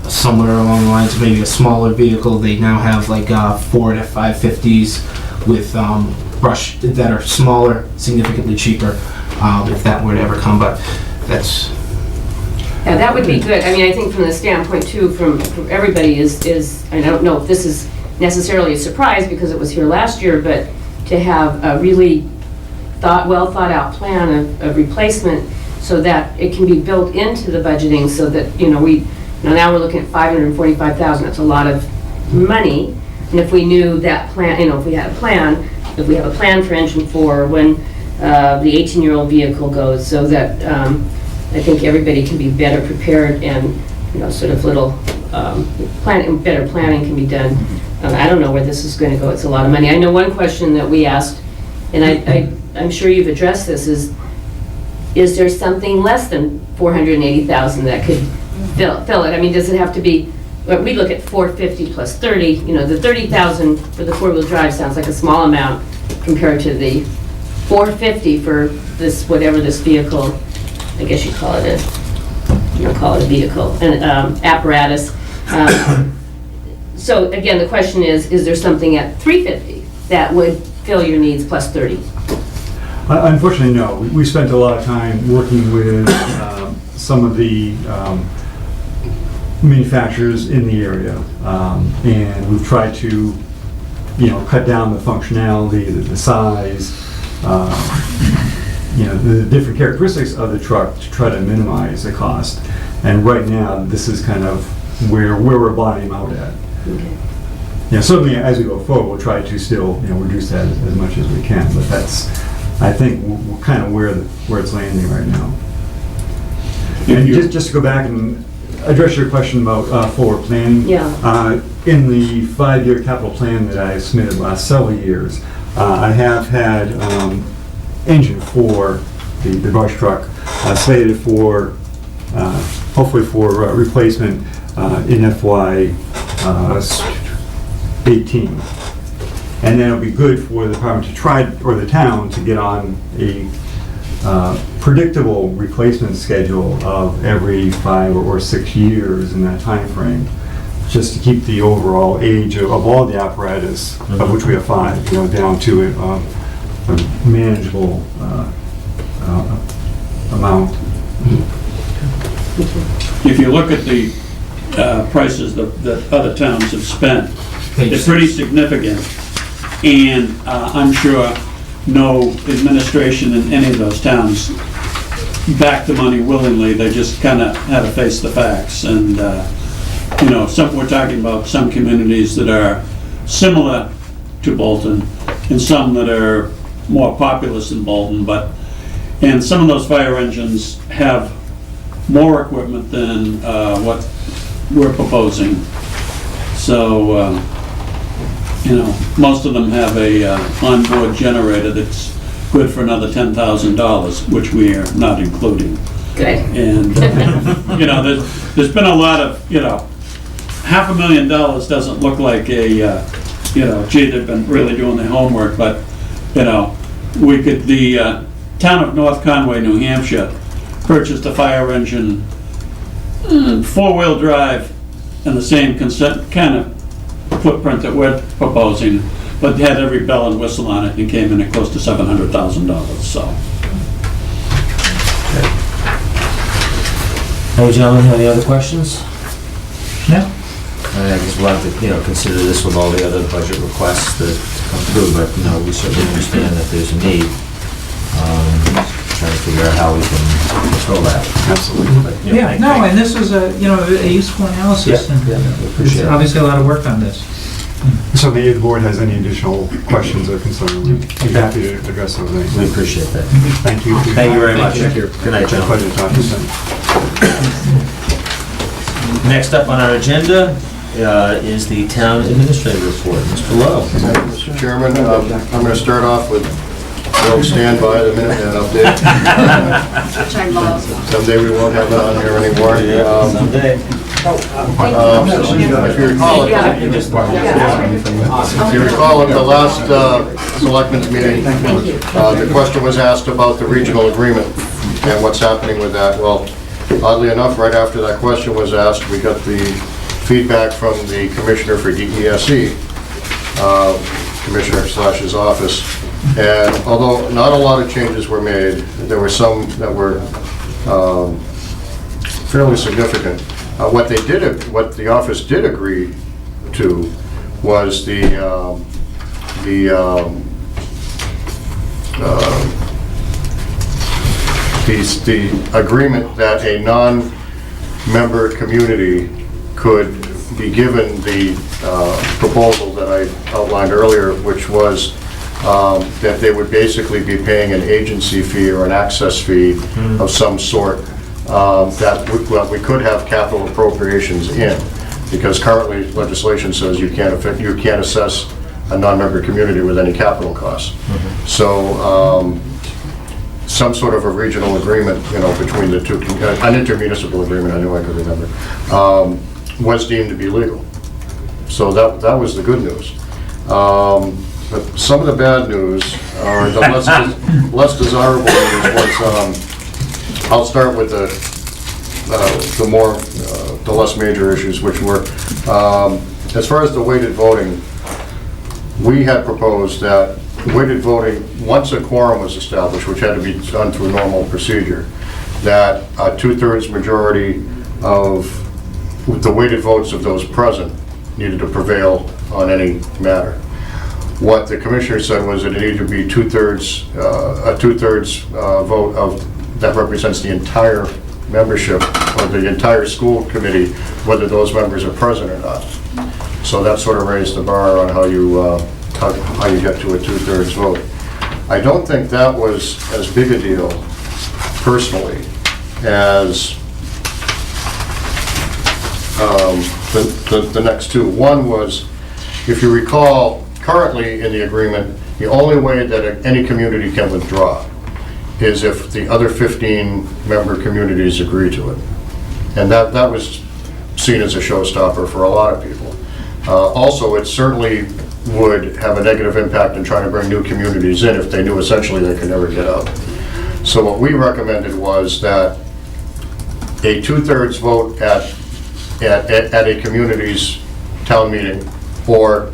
somewhere along the lines of maybe a smaller vehicle. They now have like Ford F-550s with brush that are smaller, significantly cheaper, if that were to ever come, but that's... Yeah, that would be good. I mean, I think from the standpoint too, from everybody is, I don't know if this is necessarily a surprise because it was here last year, but to have a really well thought out plan of replacement so that it can be built into the budgeting so that, now we're looking at $545,000. That's a lot of money. And if we knew that plan, if we have a plan for engine 4 when the 18-year-old vehicle goes, so that I think everybody can be better prepared and, sort of little better planning can be done. I don't know where this is going to go. It's a lot of money. I know one question that we asked, and I'm sure you've addressed this, is there something less than $480,000 that could fill it? I mean, does it have to be, we look at $450 plus 30, the $30,000 for the 4-wheel drive sounds like a small amount compared to the $450 for this, whatever this vehicle, I guess you call it a vehicle, an apparatus. So again, the question is there something at $350 that would fill your needs plus 30? Unfortunately, no. We spent a lot of time working with some of the manufacturers in the area, and we've tried to, cut down the functionality, the size, the different characteristics of the truck to try to minimize the cost. And right now, this is kind of where we're bottoming out at. Okay. Certainly as we go forward, we'll try to still, reduce that as much as we can. But that's, I think, we're kind of where it's landing right now. And just to go back and address your question about forward planning. Yeah. In the 5-year capital plan that I submitted last several years, I have had engine 4, the brush truck, slated for, hopefully for replacement in FY 18. And then it'll be good for the department to try, or the town, to get on a predictable replacement schedule of every 5 or 6 years in that time frame, just to keep the overall age of all the apparatus, of which we have 5, down to a manageable amount. If you look at the prices that other towns have spent, they're pretty significant. And I'm sure no administration in any of those towns backed the money willingly. They just kind of had to face the facts. And, we're talking about some communities that are similar to Bolton and some that are more populous than Bolton. And some of those fire engines have more equipment than what we're proposing. So, most of them have a onboard generator that's good for another $10,000, which we are not including. Good. And, there's been a lot of, $500,000 doesn't look like a, gee, they've been really doing their homework, but, the town of North Conway, New Hampshire, purchased a fire engine, 4-wheel drive, and the same kind of footprint that we're proposing, but had every bell and whistle on it and came in at close to $700,000, so. Hey, gentlemen, any other questions? No? I guess we'll have to, consider this with all the other budget requests that come through, but, we certainly understand that there's a need. Try trying to figure out how we can control that. Absolutely. Yeah, no, and this is a, a useful analysis, and we there's appreciate it. obviously a lot of work on this. So maybe the board has any additional questions or concerns, we'd be happy to address those. We appreciate that. Thank you. Thank you very much. Thank you. Good night, It's a John. pleasure talking to you. Next up on our agenda is the town administrator report. Mr. Lowe. Mr. Chairman, I'm going to start off with the old standby, the Minuteman update. Which I love. Someday we won't have it on here anymore. Someday. If you recall at the last Selectmen's meeting, the question was asked about the regional agreement and what's happening with that. Well, oddly enough, right after that question was asked, we got the feedback from the Commissioner for DESE, Commissioner/his office. And although not a lot of changes were made, there were some that were fairly significant. What the office did agree to was the agreement that a non-member community could be given the proposal that I outlined earlier, which was that they would basically be paying an agency fee or an access fee of some sort, that we could have capital appropriations in, because currently legislation says you can't assess a non-member community with any capital costs. So some sort of a regional agreement, between the two, an intermunicipal agreement, I knew I could remember, was deemed to be legal. So that was the good news. But some of the bad news, or the less desirable news, was, I'll start with the less major issues, which were, as far as the weighted voting, we had proposed that weighted voting, once a quorum was established, which had to be done through normal procedure, that a 2/3 majority of the weighted votes of those present needed to prevail on any matter. What the commissioner said was that it needed to be a 2/3 vote that represents the entire membership or the entire school committee, whether those members are present or not. So that sort of raised the bar on how you get to a 2/3 vote. I don't think that was as big a deal, personally, as the next two. One was, if you recall, currently in the agreement, the only way that any community can withdraw is if the other 15 member communities agree to it. And that was seen as a showstopper for a lot of people. Also, it certainly would have a negative impact in trying to bring new communities in if they knew essentially they could never get out. So what we recommended was that a 2/3 vote at a community's town meeting or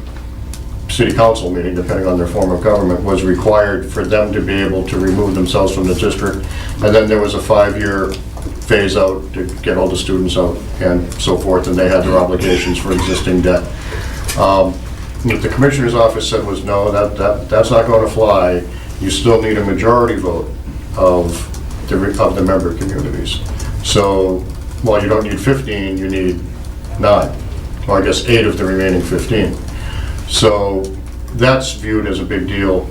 city council meeting, depending on their form of government, was required for them to be able to remove themselves from the district. And then there was a 5-year phase out to get all the students out and so forth, and they had their obligations for existing debt. What the commissioner's office said was, no, that's not going to fly. You still need a majority vote of the member communities. So while you don't need 15, you need 9, or I guess 8 of the remaining 15. So that's viewed as a big deal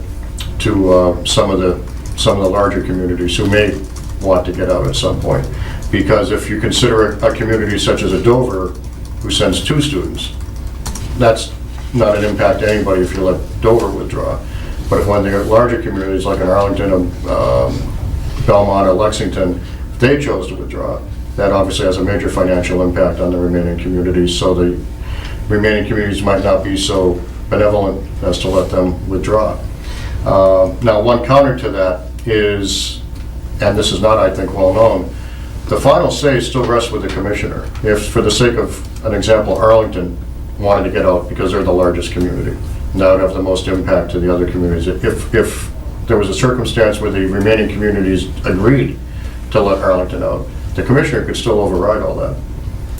to some of the larger communities who may want to get out at some point. Because if you consider a community such as a Dover, who sends 2 students, that's not an impact to anybody if you let Dover withdraw. But if one of the larger communities, like in Arlington, Belmont, or Lexington, if they chose to withdraw, that obviously has a major financial impact on the remaining communities. So the remaining communities might not be so benevolent as to let them withdraw. Now, one counter to that is, and this is not, I think, well known, the final say still rests with the commissioner. If, for the sake of an example, Arlington wanted to get out because they're the largest community, and that would have the most impact to the other communities. If there was a circumstance where the remaining communities agreed to let Arlington out, the commissioner could still override all that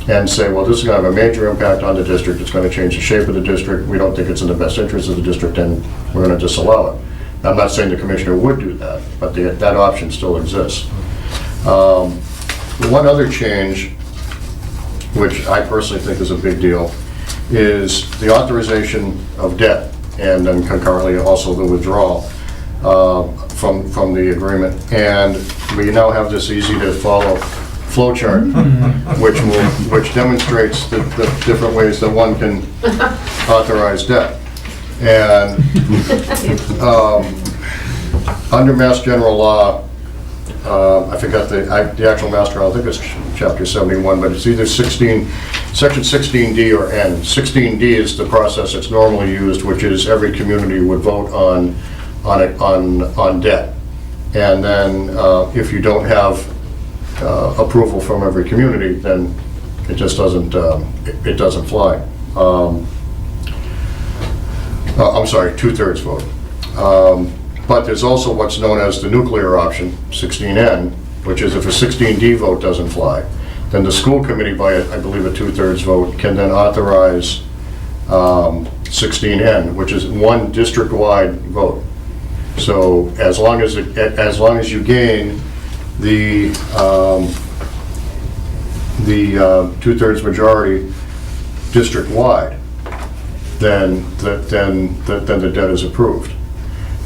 and say, well, this is going to have a major impact on the district, it's going to change the shape of the district, we don't think it's in the best interest of the district, and we're going to disallow it. I'm not saying the commissioner would do that, but that option still exists. One other change, which I personally think is a big deal, is the authorization of debt, and then concurrently also the withdrawal from the agreement. And we now have this easy-to-follow flow chart, which demonstrates the different ways that one can authorize debt. And under Mass General Law, I forgot the actual master law, I think it's chapter 71, but it's either section 16D or N. 16D is the process that's normally used, which is every community would vote on debt. And then if you don't have approval from every community, then it just doesn't fly. I'm sorry, 2/3 vote. But there's also what's known as the nuclear option, 16N, which is if a 16D vote doesn't fly, then the school committee by, I believe, a 2/3 vote can then authorize 16N, which is one district-wide vote. So as long as you gain the 2/3 majority district-wide, then the debt is approved.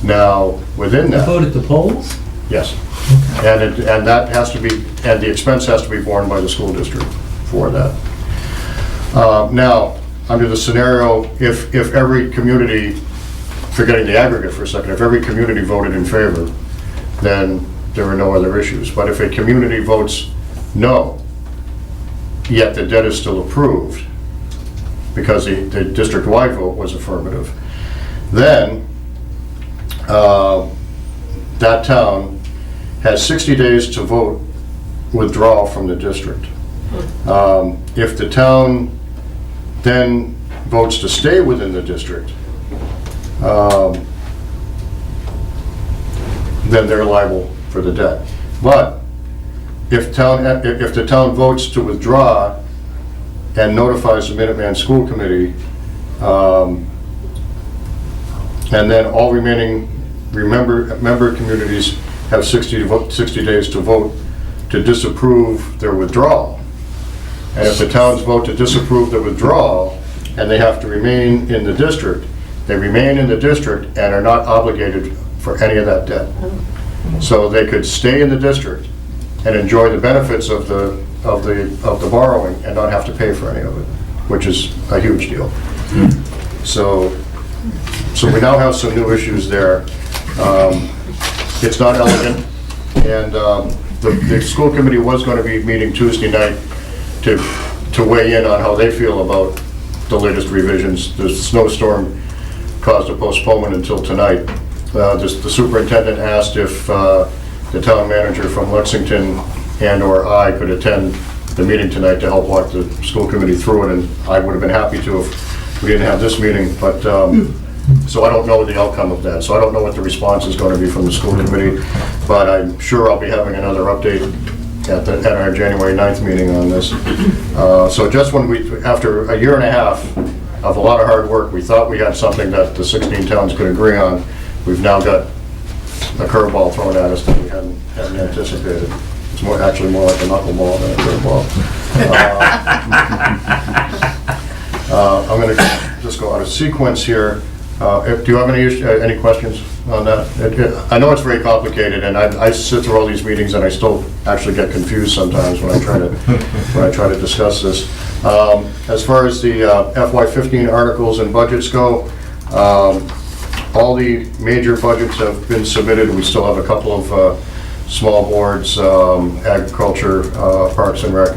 Now, within that... Vote at the polls? Yes. And that has to be, and the expense has to be borne by the school district for that. Now, under the scenario, if every community, forgetting the aggregate for a second, if every community voted in favor, then there are no other issues. But if a community votes no, yet the debt is still approved, because the district-wide vote was affirmative, then that town has 60 days to vote withdrawal from the district. If the town then votes to stay within the district, then they're liable for the debt. But if the town votes to withdraw and notifies the Minuteman School Committee, and then all remaining member communities have 60 days to vote to disapprove their withdrawal. And if the towns vote to disapprove the withdrawal and they have to remain in the district, they remain in the district and are not obligated for any of that debt. So they could stay in the district and enjoy the benefits of the borrowing and not have to pay for any of it, which is a huge deal. So we now have some new issues there. It's not elegant, and the school committee was going to be meeting Tuesday night to weigh in on how they feel about the latest revisions. The snowstorm caused a postponement until tonight. The superintendent asked if the town manager from Lexington and/or I could attend the meeting tonight to help walk the school committee through it, and I would have been happy to if we didn't have this meeting, but so I don't know the outcome of that. So I don't know what the response is going to be from the school committee, but I'm sure I'll be having another update at our January 9th meeting on this. So just when after a year and a half of a lot of hard work, we thought we had something that the 16 towns could agree on. We've now got a curveball thrown at us that we hadn't anticipated. It's actually more like a knuckleball than a curveball. I'm going to just go out of sequence here. Do you have any questions on that? I know it's very complicated, and I sit through all these meetings, and I still actually get confused sometimes when I try to discuss this. As far as the FY15 articles and budgets go, all the major budgets have been submitted. We still have a couple of small boards, agriculture, parks and rec,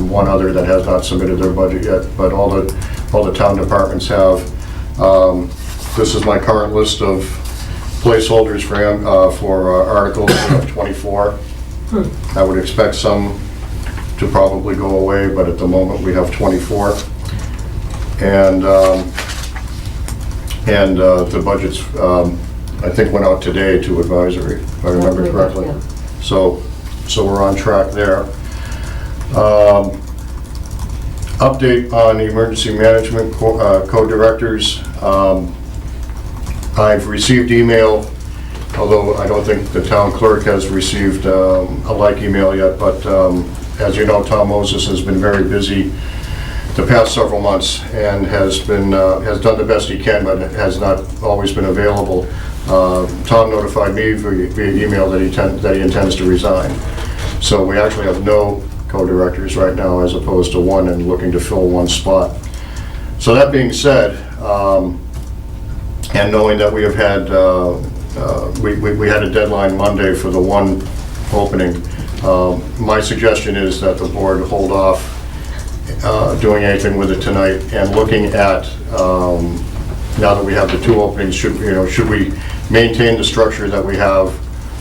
one other that has not submitted their budget yet, but all the town departments have. This is my current list of placeholders for articles. We have 24. I would expect some to probably go away, but at the moment we have 24. And the budgets, I think, went out today to advisory, if I remember correctly. So we're on track there. Update on the emergency management co-directors. I've received email although I don't think the town clerk has received a like email yet, but as you know, Tom Moses has been very busy the past several months and has done the best he can, but has not always been available. Tom notified me via email that he intends to resign. So we actually have no co-directors right now as opposed to one and looking to fill one spot. So that being said, and knowing that we have had, we had a deadline Monday for the one opening, my suggestion is that the board hold off doing anything with it tonight and looking at, now that we have the two openings, should we maintain the structure that we have,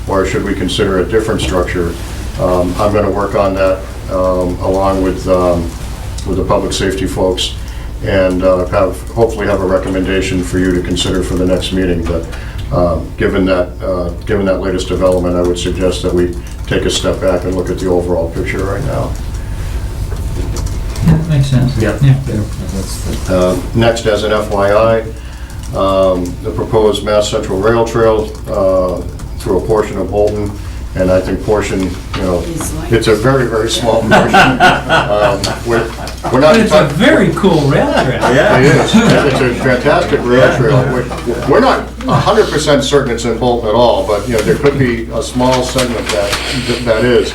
or should we consider a different structure? I'm going to work on that along with the public safety folks, and hopefully have a recommendation for you to consider for the next meeting. But given that latest development, I would suggest that we take a step back and look at the overall picture right now. Yeah, that makes sense. Yeah. Next, as an FYI, the proposed Mass Central Rail Trail through a portion of Bolton, and I think it's a very, very small portion. We're not. But it's a very cool rail trail. Yeah. It is. It's a fantastic rail trail. We're not 100% certain it's in Bolton at all, but there could be a small segment that is.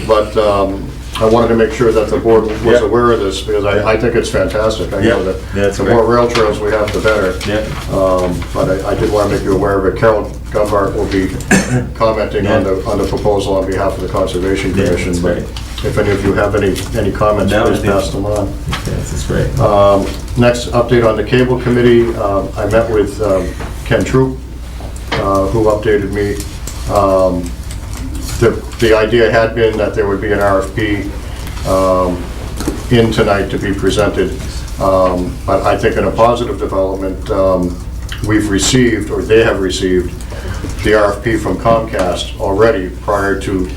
But I wanted to make sure that the board was aware of this, because I think it's fantastic. I know that the more rail trails we have, the better. But I did want to make you aware of it. Carol Gumhart will be commenting on the proposal on behalf of the Conservation Commission. But if any of you have any comments, please pass them on. That's great. Next, update on the Cable Committee. I met with Ken Troop, who updated me. The idea had been that there would be an RFP in tonight to be presented, but I think in a positive development, we've received, or they have received, the RFP from Comcast already prior to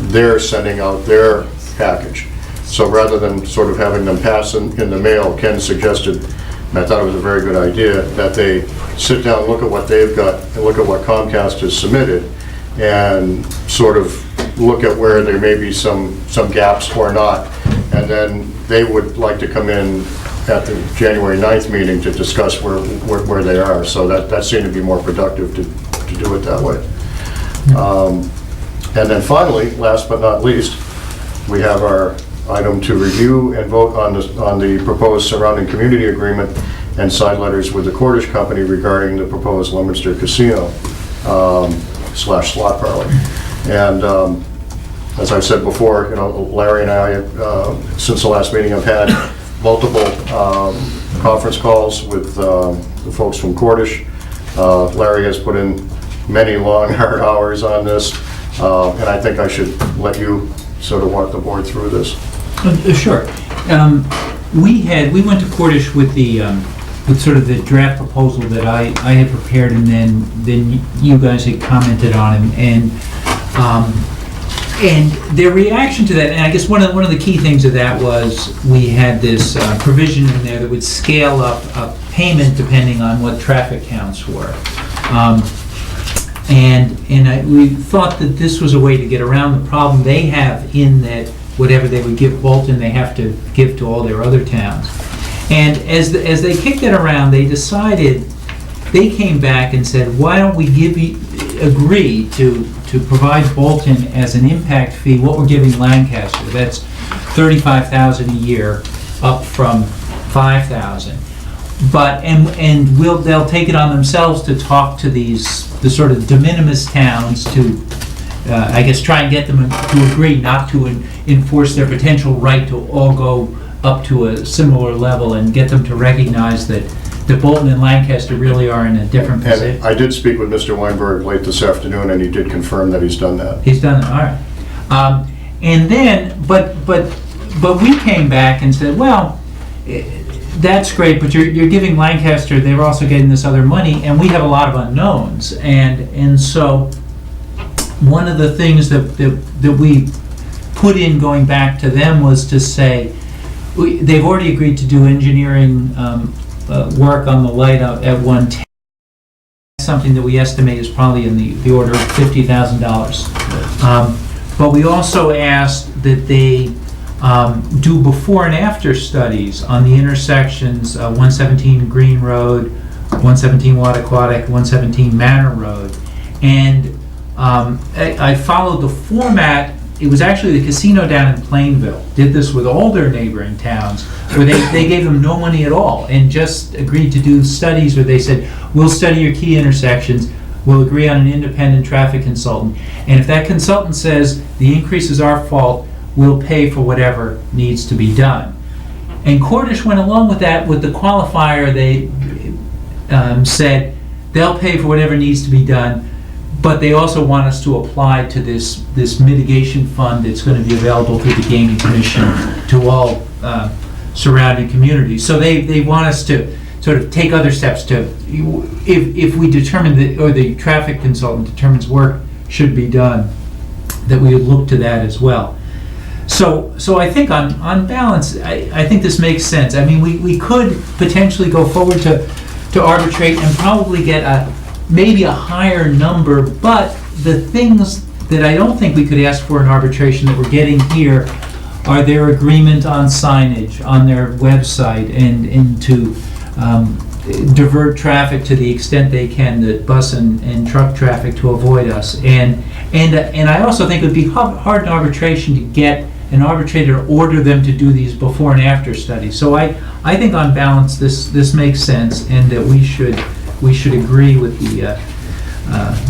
their sending out their package. So rather than sort of having them pass in the mail, Ken suggested, and I thought it was a very good idea, that they sit down, look at what they've got, and look at what Comcast has submitted, and sort of look at where there may be some gaps or not. And then they would like to come in at the January 9th meeting to discuss where they are. So that seemed to be more productive to do it that way. And then finally, last but not least, we have our item to review and vote on the proposed surrounding community agreement and side letters with the Cordish Company regarding the proposed Leominster Casino / slot parlor. And as I've said before, Larry and I, since the last meeting, have had multiple conference calls with the folks from Cordish. Larry has put in many long, hard hours on this, and I think I should let you sort of walk the board through this. Sure. We went to Cordish with with sort of the draft proposal that I had prepared, and then you guys had commented on it, and their reaction to that, and I guess one of the key things of that was we had this provision in there that would scale up a payment depending on what traffic counts were. We thought that this was a way to get around the problem they have in that whatever they would give Bolton, they have to give to all their other towns. And as they kicked it around, they came back and said, why don't we agree to provide Bolton as an impact fee what we're giving Lancaster. That's $35,000 a year, up from $5,000. But they'll take it on themselves to talk to the sort of de minimis towns to I guess try and get them to agree not to enforce their potential right to all go up to a similar level, and get them to recognize that Bolton and Lancaster really are in a different position. And I did speak with Mr. Weinberg late this afternoon, and he did confirm that he's done that. He's done it, all right. And then, but we came back and said, well, that's great, but you're giving Lancaster, they're also getting this other money, and we have a lot of unknowns. And so one of the things that we put in going back to them was to say, they've already agreed to do engineering work on the light out at 110. something that we estimate is probably in the order of $50,000. But we also asked that they do before and after studies on the intersections, 117 Green Road, 117 Wattaquatic, 117 Manor Road. And I followed the format. It was actually the casino down in Plainville did this with all their neighboring towns, where they gave them no money at all and just agreed to do studies where they said, we'll study your key intersections, we'll agree on an independent traffic consultant, and if that consultant says the increase is our fault, we'll pay for whatever needs to be done. And Cordish went along with that with the qualifier. They said they'll pay for whatever needs to be done, but they also want us to apply to this mitigation fund that's going to be available through the Gaming Commission to all surrounding communities. So they want us to sort of take other steps to, if we determine that, or the traffic consultant determines work should be done, that we would look to that as well. So I think on balance, I think this makes sense. I mean, we could potentially go forward to arbitrate and probably get maybe a higher number, but the things that I don't think we could ask for in arbitration that we're getting here are their agreement on signage on their website and to divert traffic to the extent they can, the bus and truck traffic, to avoid us. And I also think it would be hard in arbitration to get an arbitrator to order them to do these before and after studies. So I think on balance this makes sense, and that we should agree with the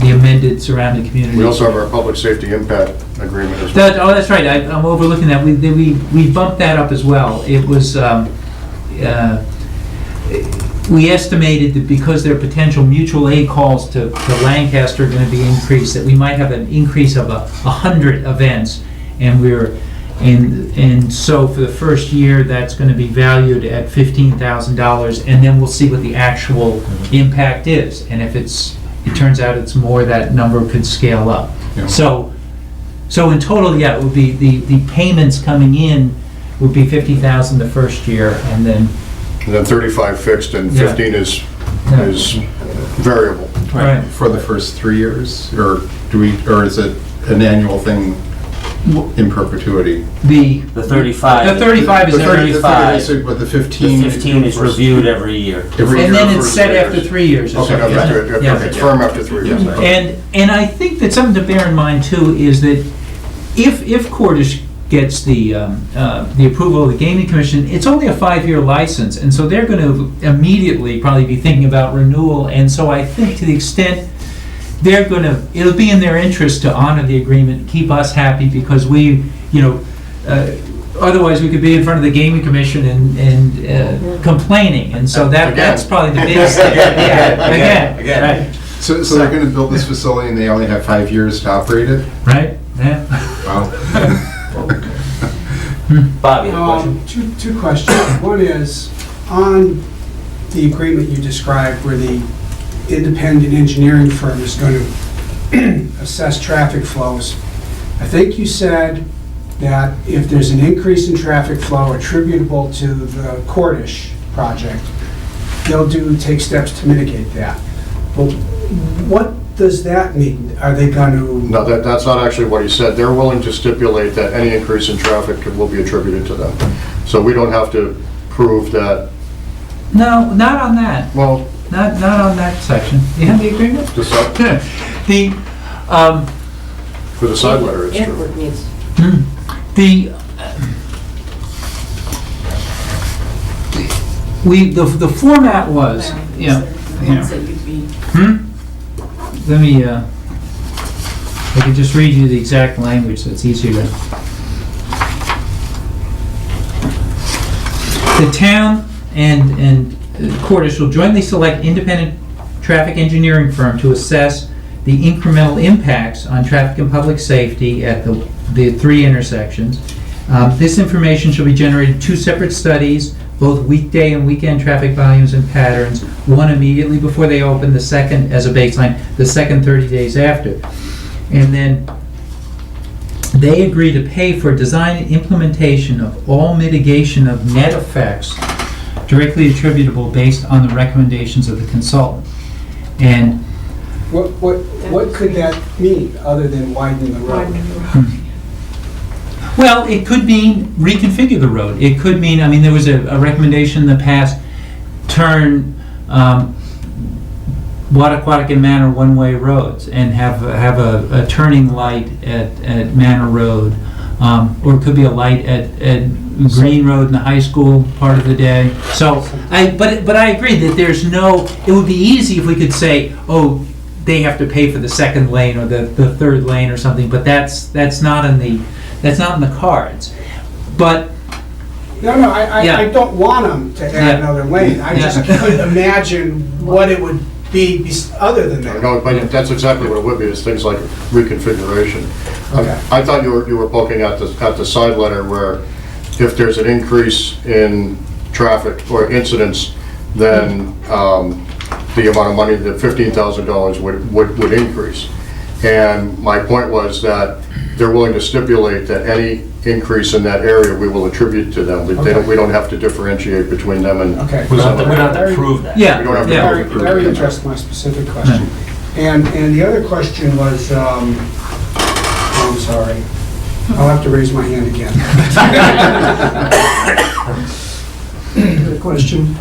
amended surrounding community. We also have our public safety impact agreement as well. That's right. I'm overlooking that. We bumped that up as well. It was we estimated that because there are potential mutual aid calls to Lancaster are going to be increased, that we might have an increase of 100 events, and so for the first year that's going to be valued at $15,000, and then we'll see what the actual impact is, and if it turns out it's more, that number could scale up. Yeah. So in total, yeah, it would be the payments coming in would be $50,000 the first year, and then 35 fixed and 15 is variable. Right. For the first 3 years, or is it an annual thing in perpetuity? The 35. The 35 is The 30 35. But the 15. The 15 is reviewed every year. And then it's set after 3 years. or Okay, something. okay, Yeah. it's firm after 3 years. And I think that something to bear in mind too is that if Cordish gets the approval of the Gaming Commission, it's only a 5-year license, and so they're going to immediately probably be thinking about renewal. And so I think to the extent it'll be in their interest to honor the agreement, keep us happy, because otherwise we could be in front of the Gaming Commission and complaining, and so that's probably the biggest thing. Again. Right. So they're going to build this facility and they only have 5 years to operate it? Right? Yeah. Wow. Bobby, a question? Two questions. One is, on the agreement you described where the independent engineering firm is going to assess traffic flows, I think you said that if there's an increase in traffic flow attributable to the Cordish project, they'll take steps to mitigate that. Well, what does that mean? Are they going to... No, that's not actually what he said. They're willing to stipulate that any increase in traffic will be attributed to them. So we don't have to prove that. No, not on that. Well, Not on that section. You have the agreement? the side, The, for the side letter, it's true. Edward needs. The format was, let me, I could just read you the exact language so it's easier to. The town and Cordish will jointly select independent traffic engineering firm to assess the incremental impacts on traffic and public safety at the 3 intersections. This information shall be generated 2 separate studies, both weekday and weekend traffic volumes and patterns, one immediately before they open, the second as a baseline, the second 30 days after. And then they agree to pay for design and implementation of all mitigation of net effects directly attributable based on the recommendations of the consultant. And What could that mean, other than widening the road? Well, it could mean reconfigure the road. It could mean, I mean, there was a recommendation in the past, turn Wattaquatic and Manor one-way roads and have a turning light at Manor Road. Or it could be a light at Green Road in the high school part of the day. So, but I agree that there's no, it would be easy if we could say, oh, they have to pay for the second lane or the third lane or something, but that's not in the cards. But No, I don't want them to add another lane. I just couldn't imagine what it would be other than that. No, but that's exactly what it would be, is things like reconfiguration. Okay. I thought you were poking at the side letter where if there's an increase in traffic or incidents, then the amount of money, the $15,000 would increase. And my point was that they're willing to stipulate that any increase in that area we will attribute to them. We don't have to differentiate between them and. Okay. We don't have to prove that. Yeah, We don't have to yeah. prove Very that. interesting, my specific question. And the other question was, I'm sorry, I'll have to raise my hand again. The question.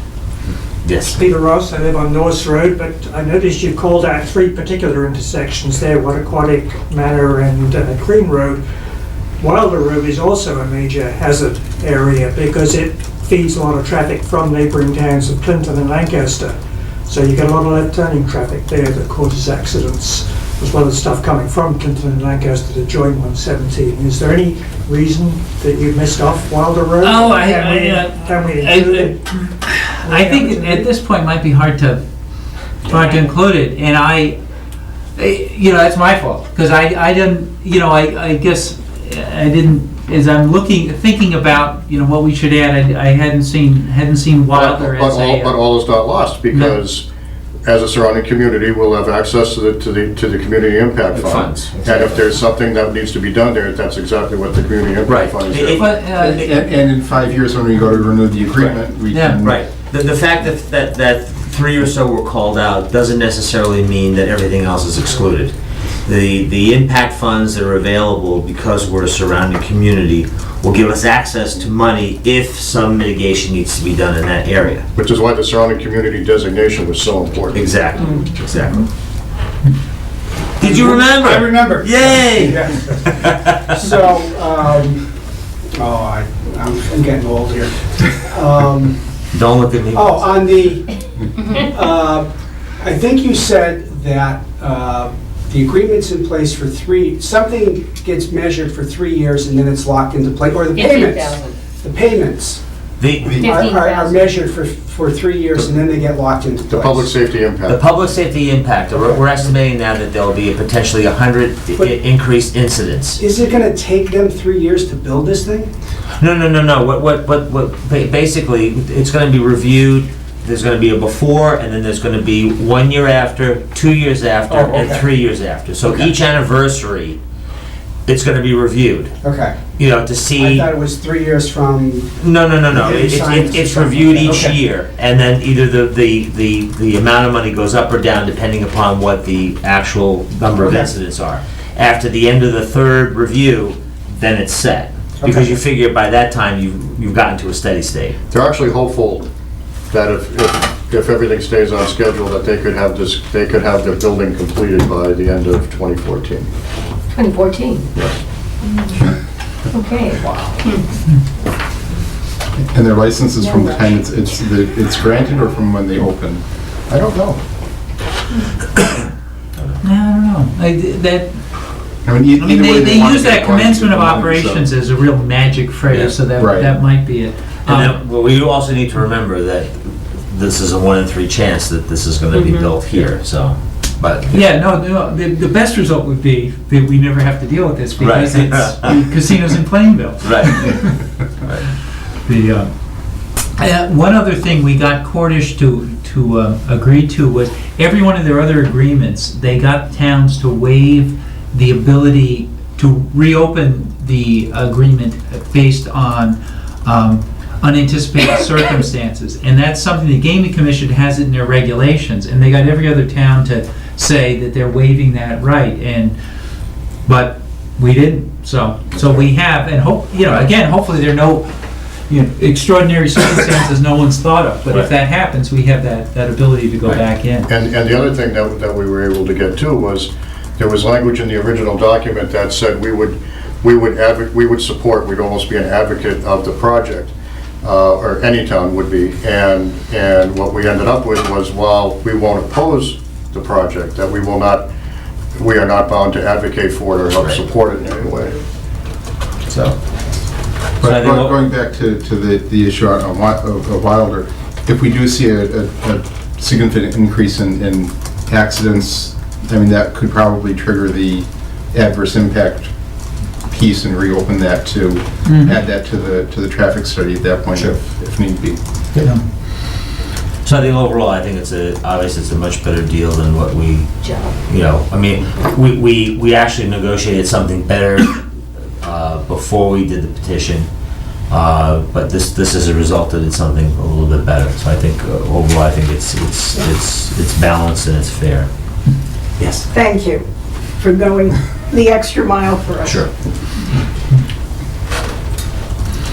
Yes. Peter Ross, I live on Norris Road, but I noticed you called out 3 particular intersections there, Wattaquatic, Manor and Green Road. Wilder Road is also a major hazard area because it feeds a lot of traffic from neighbouring towns of Clinton and Lancaster. So you get a lot of left turning traffic there that causes accidents, as well as stuff coming from Clinton and Lancaster to join 117. Is there any reason that you missed off Wilder Road? Oh, Can we include it? I think at this point it might be hard to include it, and that's my fault, because I didn't, I guess I didn't, as I'm thinking about, what we should add, I hadn't seen Wilder as a... But all is not lost, because as a surrounding community, we'll have access to the community impact funds. And if there's something that needs to be done there, that's exactly what the community impact fund is there. And in 5 years, when we go to renew the agreement, we can... Right. The fact that 3 or so were called out doesn't necessarily mean that everything else is excluded. The impact funds that are available, because we're a surrounding community, will give us access to money if some mitigation needs to be done in that area. Which is why the surrounding community designation was so important. Exactly. Did you remember? I remember. Yay! Yeah. So, I'm getting old here. Don't look at me. Oh, on the, I think you said that the agreement's in place for something gets measured for 3 years and then it's locked into place, or the payments. 15,000. The payments are measured for 3 years and then they get locked into place. The public safety impact. The public safety impact, we're estimating now that there'll be potentially 100 increased incidents. Is it gonna take them 3 years to build this thing? No. Basically, it's gonna be reviewed. There's gonna be a before, and then there's gonna be 1 year after, 2 years after, and 3 years after. So each anniversary, it's gonna be reviewed. Okay. To see. I thought it was 3 years from... No. It's reviewed each year, and then either the amount of money goes up or down depending upon what the actual number of incidents are. After the end of the third review, then it's set. Because you figure by that time you've gotten to a steady state. They're actually hopeful that if everything stays on schedule, that they could have their building completed by the end of 2014. 2014? Yes. Okay. Wow. And their license is from the time it's granted or from when they open? I don't know. I don't know. They use that commencement of operations as a real magic phrase, so that might be it. And then, we also need to remember that this is a 1 in 3 chance that this is going to be built here. So, but the best result would be that we never have to deal with this because it's casinos in Plainville. Right. One other thing we got Cordish to agree to was every one of their other agreements, they got towns to waive the ability to reopen the agreement based on unanticipated circumstances. And that's something the Gaming Commission has it in their regulations, and they got every other town say that they're waiving that right, but we didn't, so we have, and again, hopefully there are no, extraordinary circumstances no one's thought of, but if that happens, we have that ability to go back in. And the other thing that we were able to get too was, there was language in the original document that said we would support, we'd almost be an advocate of the project, or any town would be, and what we ended up with was, while we won't oppose the project, that we are not bound to advocate for it or help support it in any way. But going back to the issue of Wilder, if we do see a significant increase in accidents, I mean, that could probably trigger the adverse impact piece and reopen that to add that to the traffic study at that point, if need be. Yeah. So I think overall, I think obviously it's a much better deal than what we, I mean, we actually negotiated something better before we did the petition, but this is a result that it's something a little bit better. So I think overall, I think it's balanced and it's fair. Yes. Thank you for going the extra mile for us. Sure.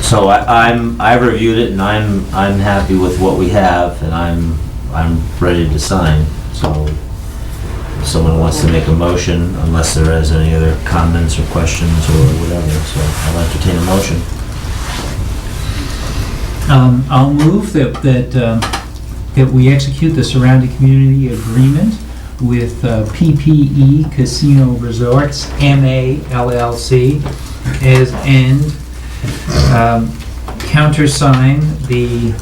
So I reviewed it and I'm happy with what we have and I'm ready to sign. So if someone wants to make a motion, unless there is any other comments or questions or whatever, so I'll entertain a motion. I'll move that we execute the surrounding community agreement with PPE Casino Resorts, MA LLC, and countersign the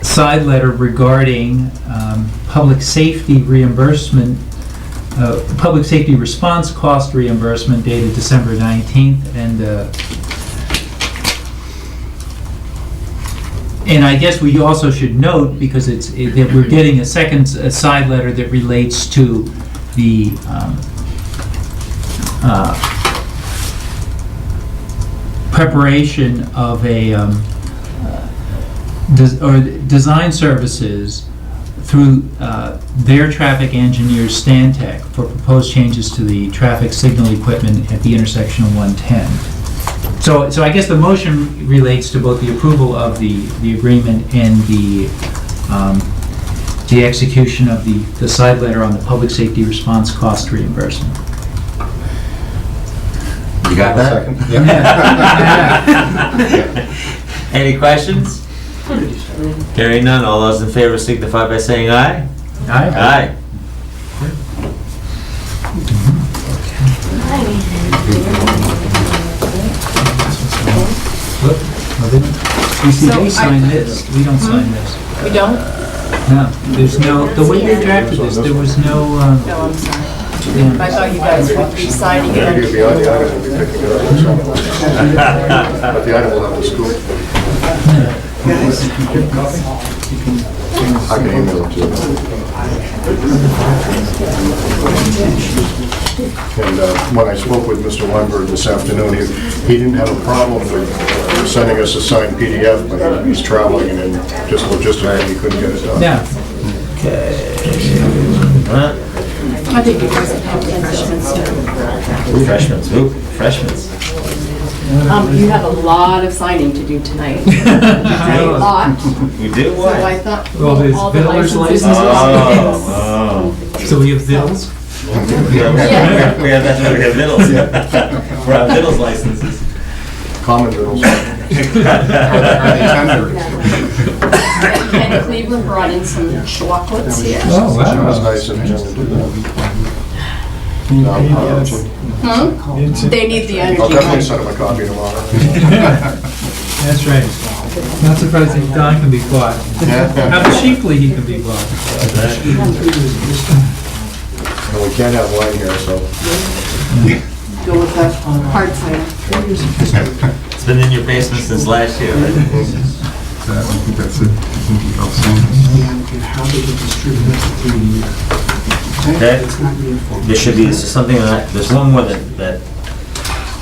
side letter regarding public safety reimbursement, public safety response cost reimbursement dated December 19th, and I guess we also should note, because that we're getting a second side letter that relates to the preparation of design services through their traffic engineer Stantec for proposed changes to the traffic signal equipment at the intersection of 110. So I guess the motion relates to both the approval of the agreement and the execution of the side letter on the public safety response cost reimbursement. You got that? Any questions? Hearing none, all those in favor signify by saying aye. Aye. Aye. You see, they sign this, we don't sign this. We don't? No, there's no, the way they drafted this, there was no, No, I'm sorry. yeah. I thought you guys would be signing Yeah, it. you'd be on the item and be picking it up, but the item will have the scoop. I can email it to you. And when I spoke with Mr. Weinberg this afternoon, he didn't have a problem with sending us a signed PDF, but he's traveling and just logistically he couldn't get it done. Yeah. I think you guys have refreshments too. Refreshments, ooh, refreshments. You have a lot of signing to do tonight. A lot. We do So what? I thought Well, there's all the Villar's licenses. Oh. So we have bills? We have vittles. We're on vittles licenses. Common riddles. Are they tender? And Cleveland brought in some chocolates here. Oh, It was wow. nice of him to do that. They need the energy. I'll definitely send him a copy tomorrow. That's right. Not surprising Don can be bought. How cheaply he can be bought. And we can't have wine here, so. Go with the hard cider. It's been in your basement since last year, right? I think that's it. Okay. There should be, this is something that, there's one more that,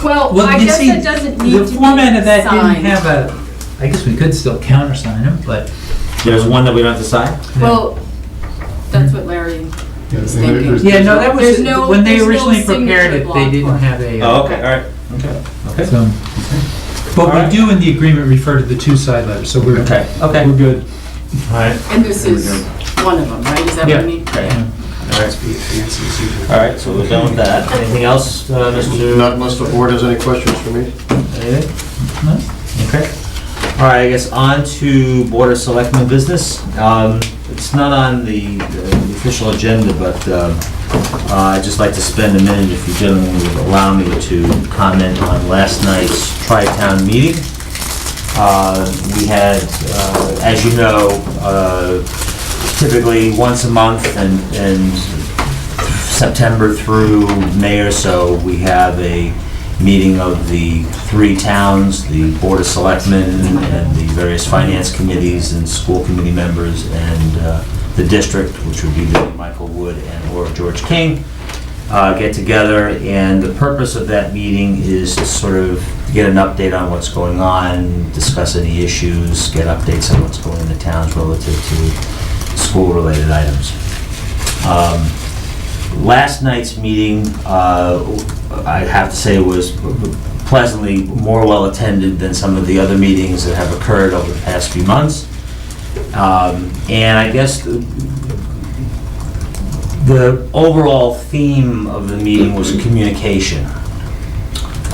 Well, Well, I you guess see, it doesn't need to be the format of that signed. didn't have a, I guess we could still countersign them, but There's one that we don't have to sign? Well, that's what Larry is thinking. Yeah, no, that was, There's no- when they there's no originally prepared signature it, block they didn't for it. have a. Oh, okay, all right, okay. So, but Alright. we do in the agreement refer to the two side letters, so we're, Okay, okay. we're good. All right. And this is one of them, right? Is that what Yeah. you need? Okay. All right, so we're done with that. Anything else, Mr.? Not unless the board has any questions for me. Anything? No? Okay. All right, I guess on to Board of Selectmen business. It's not on the official agenda, but I'd just like to spend a minute, if you gentlemen would allow me, to comment on last night's Tri-Town meeting. We had, as you know, typically once a month, and September through May or so, we have a meeting of the three towns, the Board of Selectmen and the various finance committees and school committee members, and the district, which would be Michael Wood and or George King, get together, and the purpose of that meeting is to sort of get an update on what's going on, discuss any issues, get updates on what's going on in the towns relative to school-related items. Last night's meeting, I have to say, was pleasantly more well-attended than some of the other meetings that have occurred over the past few months. And I guess the overall theme of the meeting was communication,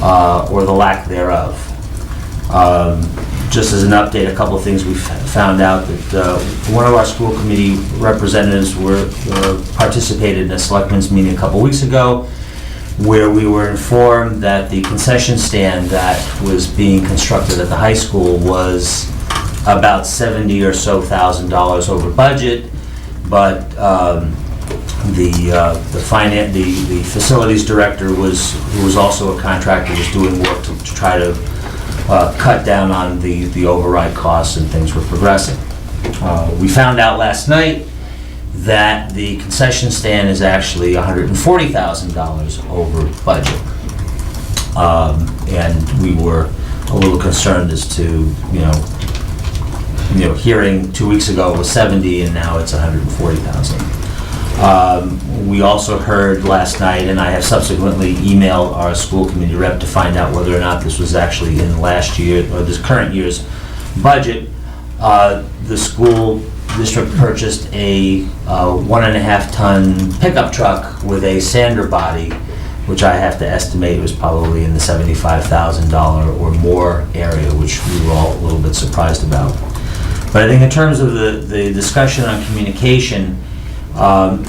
or the lack thereof. Just as an update, a couple of things we found out that one of our school committee representatives participated in a selectmen's meeting a couple weeks ago, where we were informed that the concession stand that was being constructed at the high school was about $70,000 or so over budget, but the facilities director who was also a contractor, was doing work to try to cut down on the override costs, and things were progressing. We found out last night that the concession stand is actually $140,000 over budget. And we were a little concerned as to, hearing 2 weeks ago it was 70 and now it's 140,000. We also heard last night, and I have subsequently emailed our school committee rep to find out whether or not this was actually in last year, or this current year's budget. The school district purchased a 1.5 ton pickup truck with a sander body, which I have to estimate was probably in the $75,000 or more area, which we were all a little bit surprised about. But I think in terms of the discussion on communication,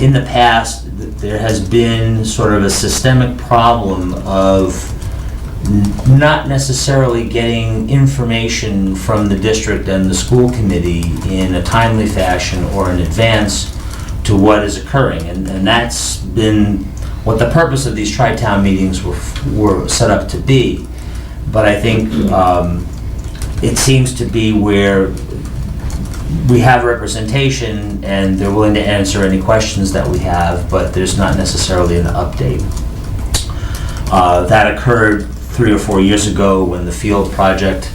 in the past, there has been sort of a systemic problem of not necessarily getting information from the district and the school committee in a timely fashion or in advance to what is occurring. And that's been what the purpose of these tri-town meetings were set up to be. But I think it seems to be where we have representation and they're willing to answer any questions that we have, but there's not necessarily an update. That occurred 3 or 4 years ago when the field project,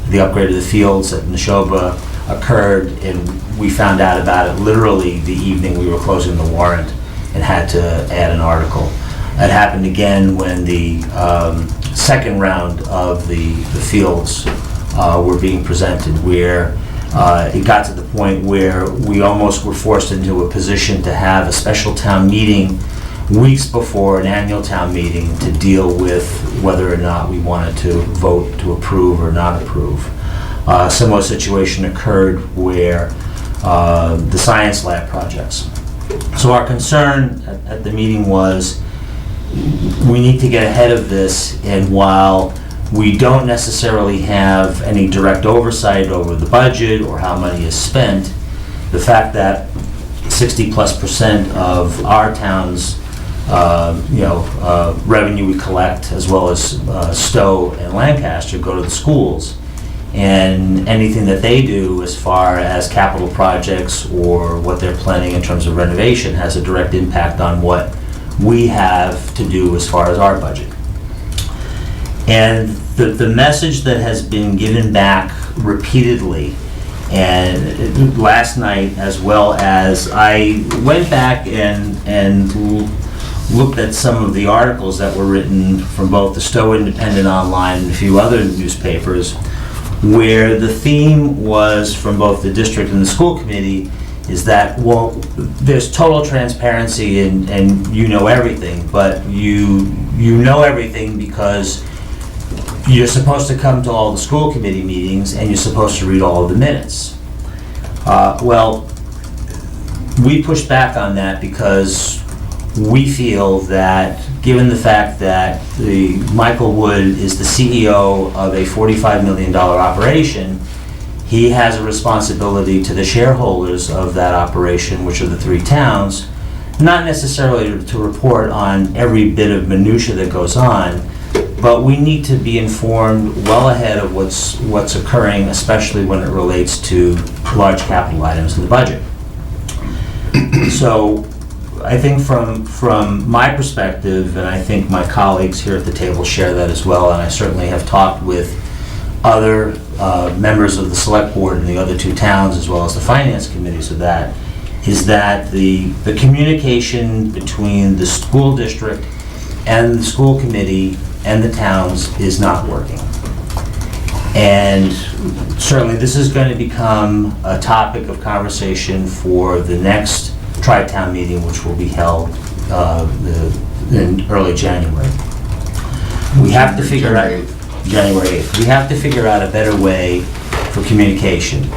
the upgrade of the fields at Neshoba occurred, and we found out about it literally the evening we were closing the warrant and had to add an article. It happened again when the second round of the fields were being presented, where it got to the point where we almost were forced into a position to have a special town meeting weeks before an annual town meeting to deal with whether or not we wanted to vote to approve or not approve. A similar situation occurred where the science lab projects. So our concern at the meeting was we need to get ahead of this, and while we don't necessarily have any direct oversight over the budget or how money is spent, the fact that 60+% of our town's revenue we collect, as well as Stowe and Lancaster, go to the schools. And anything that they do as far as capital projects or what they're planning in terms of renovation has a direct impact on what we have to do as far as our budget. And the message that has been given back repeatedly And last night, as well as I went back and looked at some of the articles that were written from both the Stowe Independent Online and a few other newspapers, where the theme was from both the district and the school committee is that, well, there's total transparency and you know everything, but you know everything because you're supposed to come to all the school committee meetings and you're supposed to read all of the minutes. Well, we pushed back on that because we feel that, given the fact that Michael Wood is the CEO of a $45 million operation, he has a responsibility to the shareholders of that operation, which are the 3 towns, not necessarily to report on every bit of minutia that goes on, but we need to be informed well ahead of what's occurring, especially when it relates to large capital items in the budget. So I think from my perspective, and I think my colleagues here at the table share that as well, and I certainly have talked with other members of the select board in the other 2 towns, as well as the finance committees of that, is that the communication between the school district and the school committee and the towns is not working. And certainly this is going to become a topic of conversation for the next Tri-Town meeting, which will be held in early January. We have to figure out, January 8th, we have to figure out a better way for communication.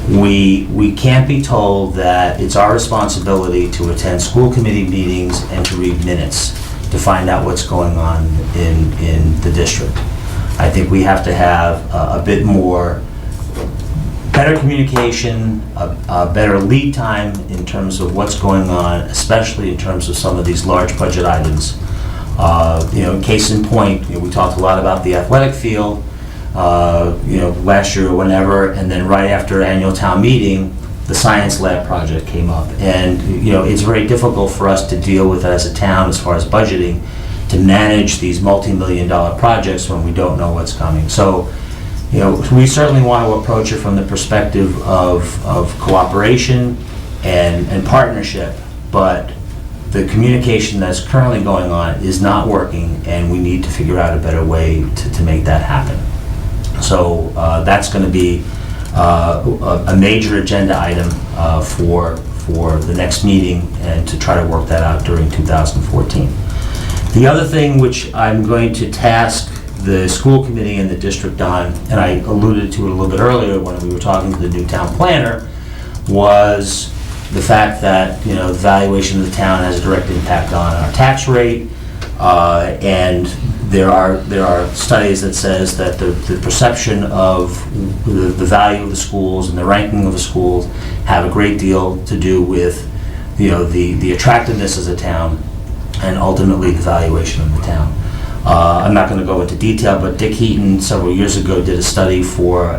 We can't be told that it's our responsibility to attend school committee meetings and to read minutes to find out what's going on in the district. I think we have to have a bit more better communication, a better lead time in terms of what's going on, especially in terms of some of these large budget items. Case in point, we talked a lot about the athletic field, last year or whenever, and then right after annual town meeting, the science lab project came up. And, it's very difficult for us to deal with as a town as far as budgeting, to manage these multi-million-dollar projects when we don't know what's coming. So, we certainly want to approach it from the perspective of cooperation and partnership, but the communication that's currently going on is not working, and we need to figure out a better way to make that happen. So that's going to be a major agenda item for the next meeting, and to try to work that out during 2014. The other thing which I'm going to task the school committee and the district on, and I alluded to it a little bit earlier when we were talking to the new town planner, was the fact that, the valuation of the town has a direct impact on our tax rate, and there are studies that says that the perception of the value of the schools and the ranking of the schools have a great deal to do with, the attractiveness of the town and ultimately the valuation of the town. I'm not going to go into detail, but Dick Heaton several years ago did a study for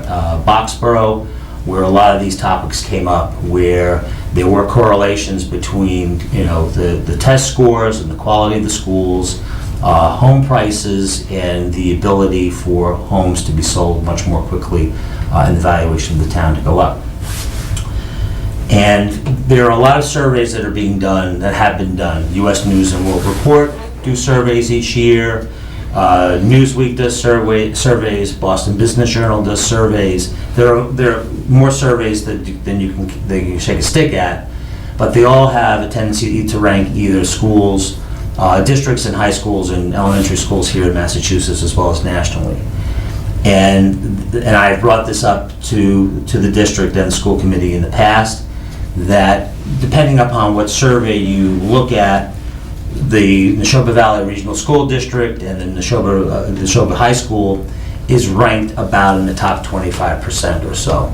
Boxborough, where a lot of these topics came up, where there were correlations between, the test scores and the quality of the schools, home prices, and the ability for homes to be sold much more quickly, and the valuation of the town to go up. And there are a lot of surveys that are being done, that have been done. U.S. News and World Report do surveys each year. Newsweek does surveys. Boston Business Journal does surveys. There are more surveys than you can shake a stick at, but they all have a tendency to rank either schools, districts and high schools and elementary schools here in Massachusetts, as well as nationally. And I brought this up to the district and the school committee in the past, that depending upon what survey you look at, the Neshoba Valley Regional School District and the Neshoba High School is ranked about in the top 25% or so.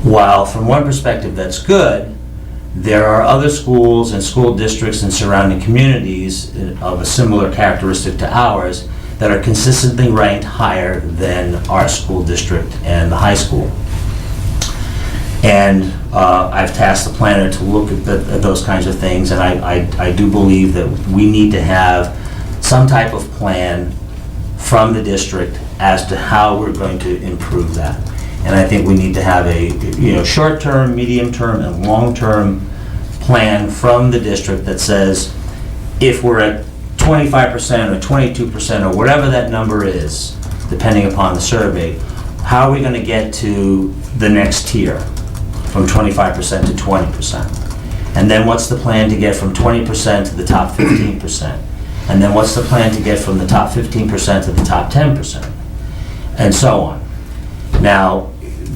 While from one perspective that's good, there are other schools and school districts and surrounding communities of a similar characteristic to ours that are consistently ranked higher than our school district and the high school. And I've tasked the planner to look at those kinds of things, and I do believe that we need to have some type of plan from the district as to how we're going to improve that. And I think we need to have a, short-term, medium-term, and long-term plan from the district that says, if we're at 25% or 22% or whatever that number is, depending upon the survey, how are we going to get to the next tier from 25% to 20%? And then what's the plan to get from 20% to the top 15%? And then what's the plan to get from the top 15% to the top 10%? And so on. Now,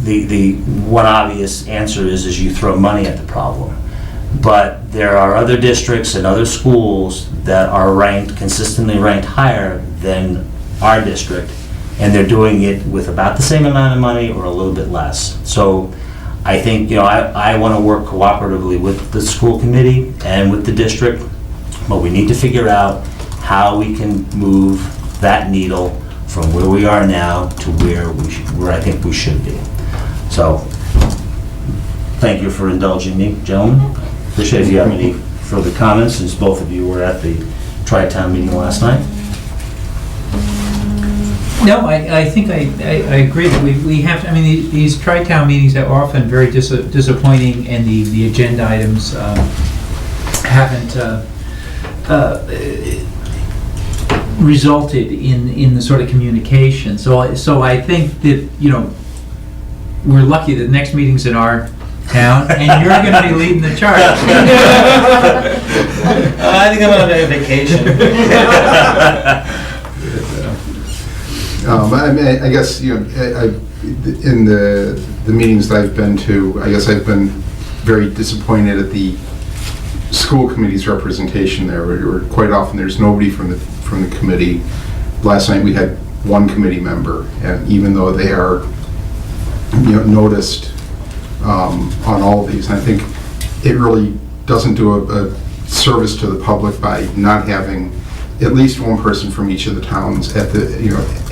the one obvious answer is you throw money at the problem. But there are other districts and other schools that are consistently ranked higher than our district, and they're doing it with about the same amount of money or a little bit less. So I think, I want to work cooperatively with the school committee and with the district, but we need to figure out how we can move that needle from where we are now to where I think we should be. So, thank you for indulging me, gentlemen. Appreciate if you have any further comments, since both of you were at the Tri-Town meeting last night. No, I think I agree that we have to, these Tri-Town meetings are often very disappointing, and the agenda items haven't resulted in the sort of communication. So I think that, we're lucky that the next meeting's in our town, and you're going to be leading the charge. I think I'm on a vacation. I guess, in the meetings that I've been to, I guess I've been very disappointed at the school committee's representation there. Where quite often there's nobody from the committee. Last night we had one committee member, and even though they are, noticed on all of these, and I think it really doesn't do a service to the public by not having at least one person from each of the towns at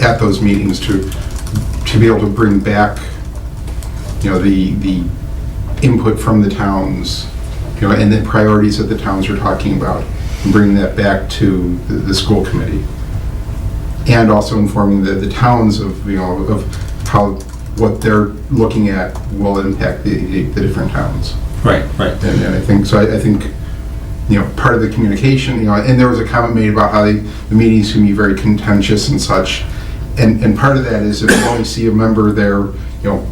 at those meetings to be able to bring back the input from the towns, and the priorities that the towns are talking about, and bringing that back to the school committee, and also informing the towns of of how what they're looking at will impact the different towns. Right. And I think part of the communication, and there was a comment made about how the meetings can be very contentious and such, and part of that is if you only see a member there,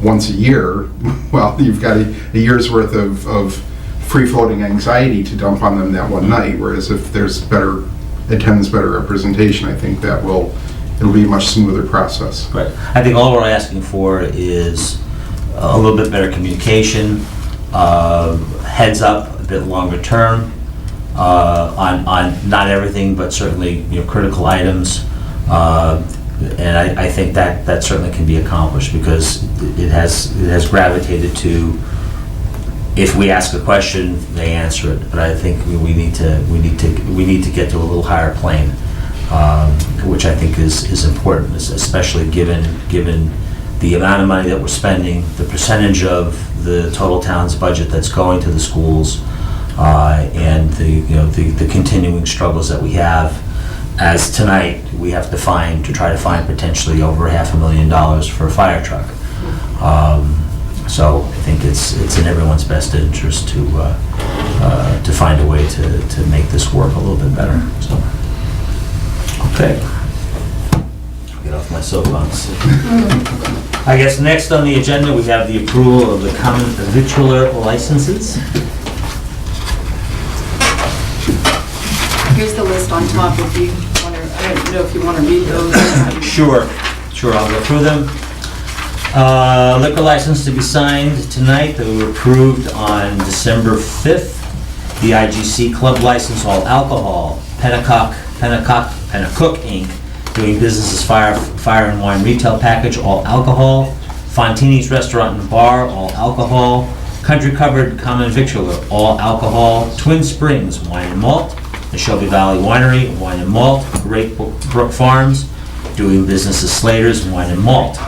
once a year, well, you've got a year's worth of free-floating anxiety to dump on them that one night, whereas if there's better attendance, better representation, I think it'll be a much smoother process. Right. I think all we're asking for is a little bit better communication, heads up a bit longer term, on not everything, but certainly critical items, and I think that certainly can be accomplished, because it has gravitated to, if we ask a question, they answer it. But I think we need to get to a little higher plane, which I think is important, especially given the amount of money that we're spending, the percentage of the total town's budget that's going to the schools, and the continuing struggles that we have. As tonight, we have to try to find potentially over $500,000 for a fire truck. So I think it's in everyone's best interest to find a way to make this work a little bit better. So, okay. Get off my soapbox. I guess next on the agenda we have the approval of the common victualler licenses. Here's the list on top if you want to, I don't know if you want to read those. Sure, I'll go through them. Liquor license to be signed tonight that were approved on December 5th. The IGC Club license, all alcohol. Pennacook Inc., doing business as Fire and Wine Retail Package, all alcohol. Fontini's Restaurant and Bar, all alcohol. Country Cupboard Common Victualler, all alcohol. Twin Springs Wine and Malt. The Shelby Valley Winery, Wine and Malt. Great Brook Farms, doing business as Slater's Wine and Malt.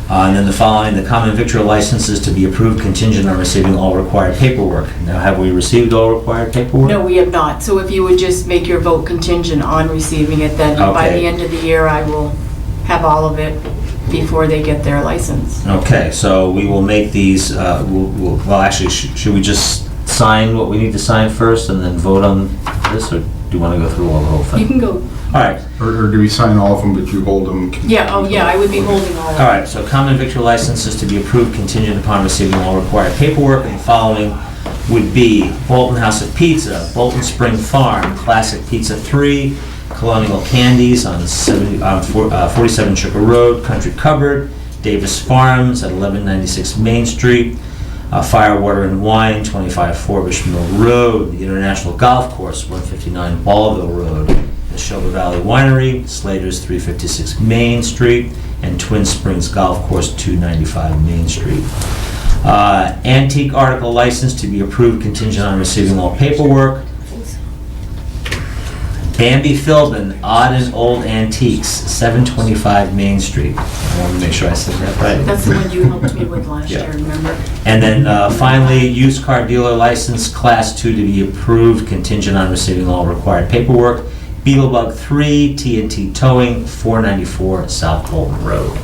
And then the following, the common victual licenses to be approved contingent on receiving all required paperwork. Now, have we received all required paperwork? No, we have not. So if you would just make your vote contingent on receiving it, then by Okay. the end of the year, I will have all of it before they get their license. Okay, so we will make these, well, actually, should we just sign what we need to sign first and then vote on this, or do you want to go through all the whole You thing? can go, All right, Or do we sign all of them, but you hold them? yeah, oh yeah, I would be holding all of all them. right, so common victor licenses to be approved contingent upon receiving all required paperwork, and the following would be Bolton House of Pizza, Bolton Spring Farm, Classic Pizza 3, Colonial Candies on 47 Sugar Road, Country Cupboard, Davis Farms at 1196 Main Street, Fire, Water, and Wine, 25 Forbush Mill Road, the International Golf Course, 159 Ballville Road, the Neshoba Valley Winery, Slater's 356 Main Street, and Twin Springs Golf Course, 295 Main Street. Antique article license to be approved contingent on receiving all paperwork. Bambi Philbin, Odd and Old Antiques, 725 Main Street. I want to make sure I said that right. That's the one you helped me with last Yeah. year, remember? And then finally, used car dealer license, Class 2 to be approved contingent on receiving all required paperwork. Beetlebug 3, T&T Towing, 494 South Bolton Road.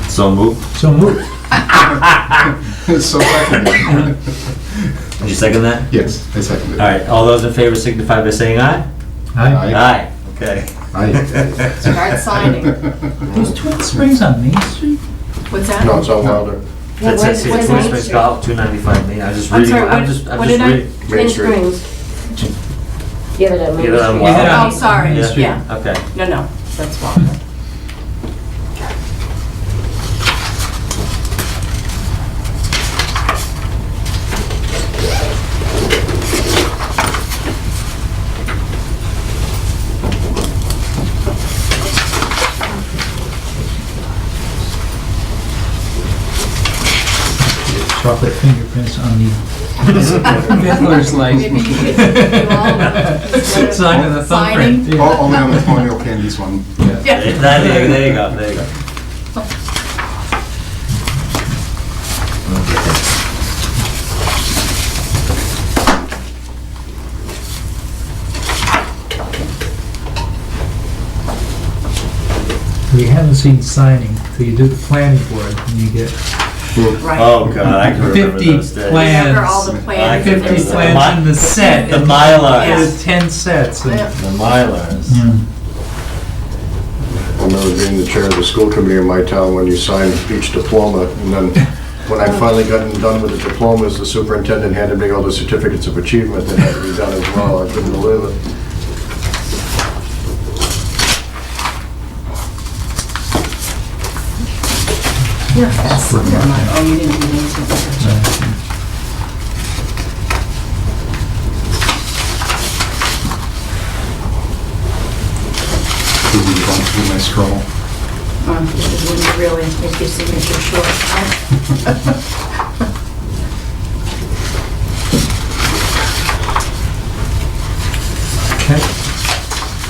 So moved. So moved. So second. Did you second that? Yes, I second it. All right, all those in favor signify by saying aye. Aye. Aye. Okay. Aye. Start signing. There's Twin Springs on Main Street? What's that? No, it's on Wilder. It says here, what is Twin Main Springs Street? Golf, 295 Main. I was just I'm reading. sorry, I'm what- just what did I- reading. Twin Street. Springs. Give it a Main Give it a Street. Wilder. Oh, sorry, Yeah. yeah. Okay. No, that's wrong. Chocolate fingerprints on the fiddler's Maybe you license. could do all of them. Sign of the thumbprint. Signing. Only on the Colonial Candies one. Yeah. There you go, there you go. We haven't seen signing, so you do the planning board, and you get Right. Oh, God, I can remember 50 those days. plans. Remember all the plans. 50 There's plans in the set. The and Mylars. there's 10 sets. and- Yeah. The Mylars. I remember being the chair of the school committee in my town when you signed each diploma, and then when I finally gotten done with the diplomas, the superintendent handed me all the certificates of achievement that had to be done as well. I couldn't believe it. You're fast. Never mind. Oh, you didn't do these. Going through my scroll. This wouldn't really make your signature short. Okay.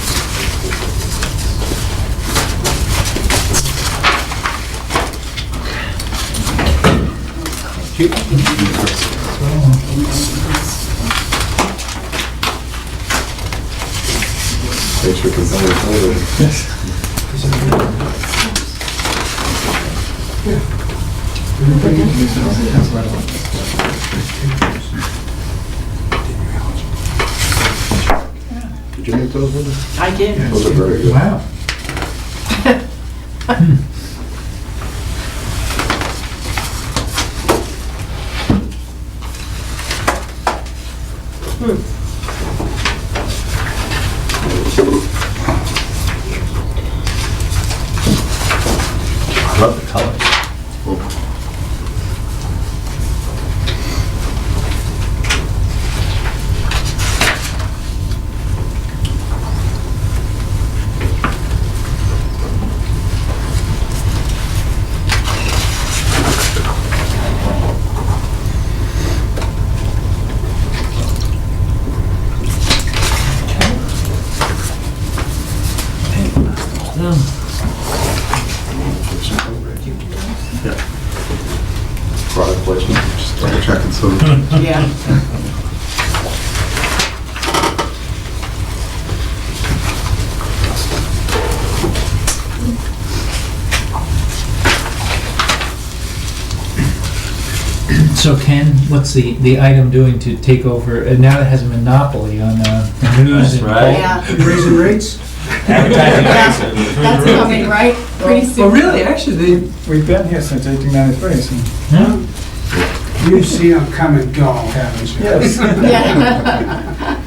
Thanks for compelling. Did you make those ones? I did. Those are very good. Wow. I love the colors. Product placement. Just double checking, so Yeah. So Ken, what's the item doing to take over, and now it has a monopoly on the news That's and right. Yeah, Raising rates? Advertising Yeah. rates are that's through the roof. coming, right? Pretty soon. Oh, really? Actually, We've been here since 1893, so. You see them come and go, haven't you? Yes. Yeah.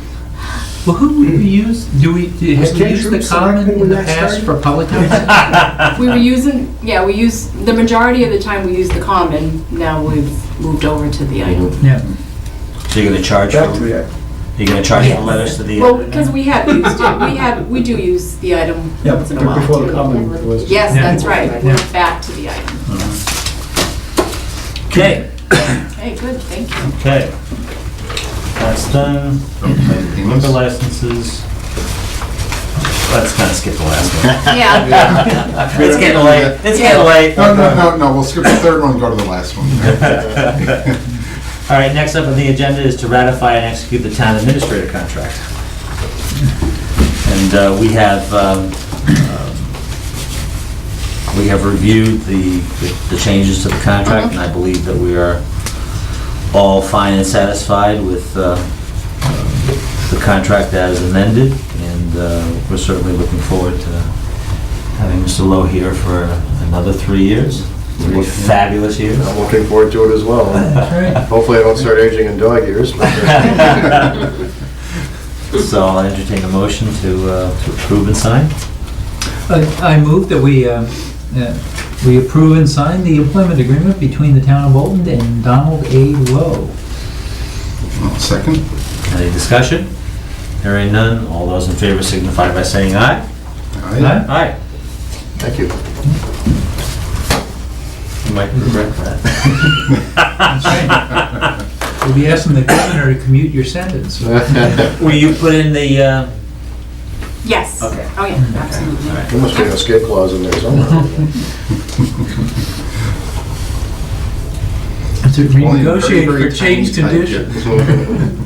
well, who would we use? Have we used the common Selectmen in when the that past started? for public meetings? We were using, we use, the majority of the time we use the common, now we've moved over to the item. Yeah. So you're gonna charge for, you're gonna charge for letters to the Well, editor? because we have used it, we do use the item once in a while. Before the common was. Yes, Yeah. that's right, Yeah. we're back to the item. Okay, Hey, good, thank you. okay. That's done. Liquor licenses. Let's kind of skip the last one. Yeah, It's getting late, it's getting late. No, we'll skip the third one and go to the last one. All right, next up on the agenda is to ratify and execute the town administrator contract. And we have reviewed the changes to the contract, and I believe that we are all fine and satisfied with the contract as amended, and we're certainly looking forward to having Mr. Lowe here for another 3 years. 3 fabulous years. I'm looking forward to it as well. Hopefully I don't start aging in dog years. So I'll entertain a motion to approve and sign. I move that we approve and sign the employment agreement between the town of Bolton and Donald A. Lowe. Second? Any discussion? Hearing none, all those in favor signify by saying aye. Aye. Aye. Thank you. You might regret that. We'll be asking the governor to commute your sentence. Will you put in the, yes. Okay. Oh, yeah, absolutely. There must be an escape clause in there somewhere. To Only very, renegotiate very for changed tiny type, conditions. yeah.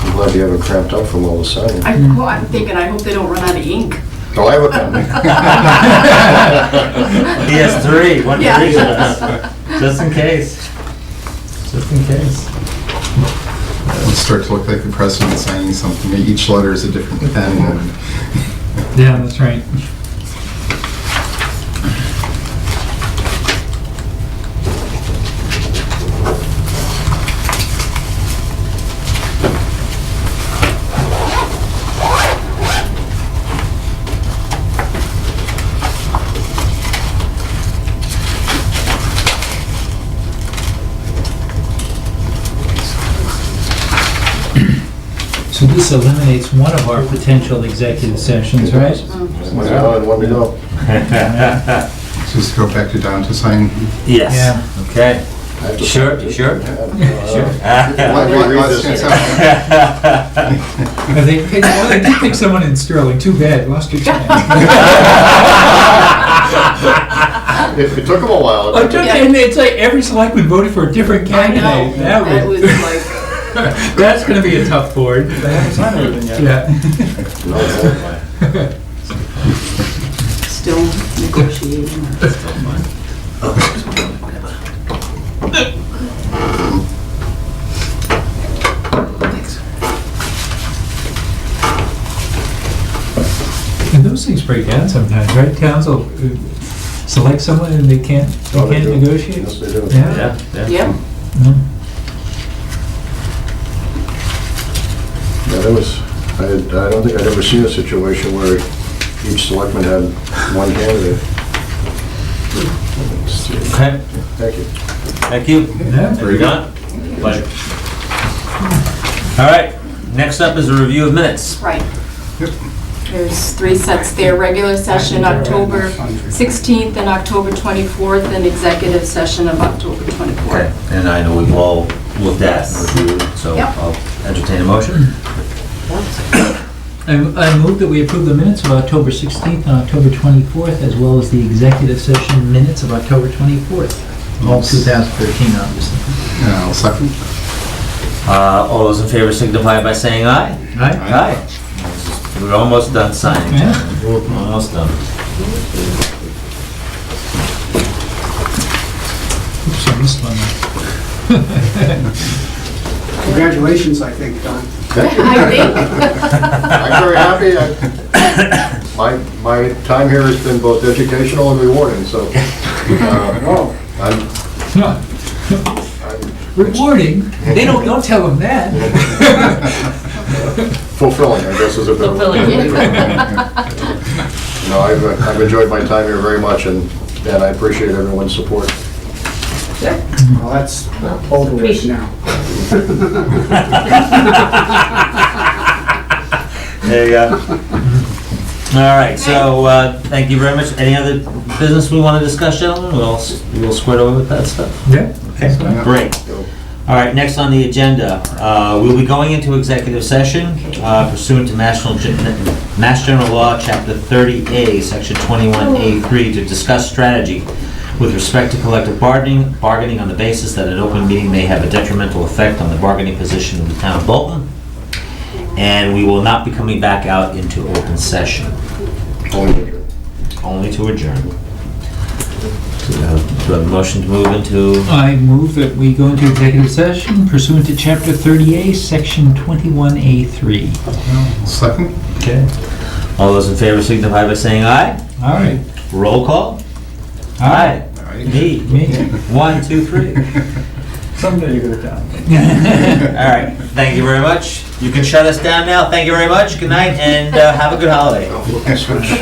I'm glad you haven't cramped up from all the signing. I'm thinking, I hope they don't run out of ink. Oh, I have a pen. he has 3, one for Yeah. each of us, just in case. Just in case. It'll start to look like the president signing something. Each letter is a different pen. And Yeah, that's right. So this eliminates one of our potential executive sessions, right? One to go and one to go. just go back to Don to sign. Yes, Yeah. okay. I have to Sure, sign it. sure. Sure. Let's get some- They did pick someone in Sterling, too bad, lost your chance. It took them a while. And it's like every selectman voted for a different I know, candidate. that was like, That's gonna be a tough board. They haven't signed everything yet. Yeah. No, it's not. still negotiating. And those things break down sometimes, right? Towns will select someone and they can't Oh, they do. negotiate. Yes, they do. Yeah. Yeah, yeah. Yep. Mm. Yeah, there was, I don't think I'd ever seen a situation where each selectman had one candidate. Okay, Thank you. thank you. Yeah. Very done. Pleasure. All right, next up is a review of minutes. Right. There's 3 sets there, regular session October 16th and October 24th, and executive session of October 24th. Okay, and I know we've all looked at and reviewed, so Yep. I'll entertain a motion. I move that we approve the minutes of October 16th and October 24th, as well as the executive session minutes of October 24th, all 2013, obviously. I'll second. All those in favor signify by saying aye. Aye. Aye. We're almost done signing. Yeah. Almost done. Oops, I missed one. Congratulations, I think, Don. Thank you. I think. I'm very happy. My time here has been both educational and rewarding, so I'm Rewarding? They don't tell them that. fulfilling, I guess, is a better word. Fulfilling. No, I've enjoyed my time here very much, and I appreciate everyone's support. Well, that's over with now. There you go. All right, so thank you very much. Any other business we want to discuss, gentlemen? We'll square over with that stuff. Yeah. Okay, great. All right, next on the agenda, we'll be going into executive session pursuant to Mass General Law, Chapter 30A, Section 21A3, to discuss strategy with respect to collective bargaining on the basis that an open meeting may have a detrimental effect on the bargaining position of the town of Bolton. And we will not be coming back out into open session. Only to adjourn. Do I have a motion to move into? I move that we go into executive session pursuant to Chapter 30A, Section 21A3. Second? Okay. All those in favor signify by saying aye. All right. Roll call. Aye. Me. 1, 2, 3. Someday you're gonna tell. All right. Thank you very much. You can shut us down now. Thank you very much. Good night, and have a good holiday. Switch.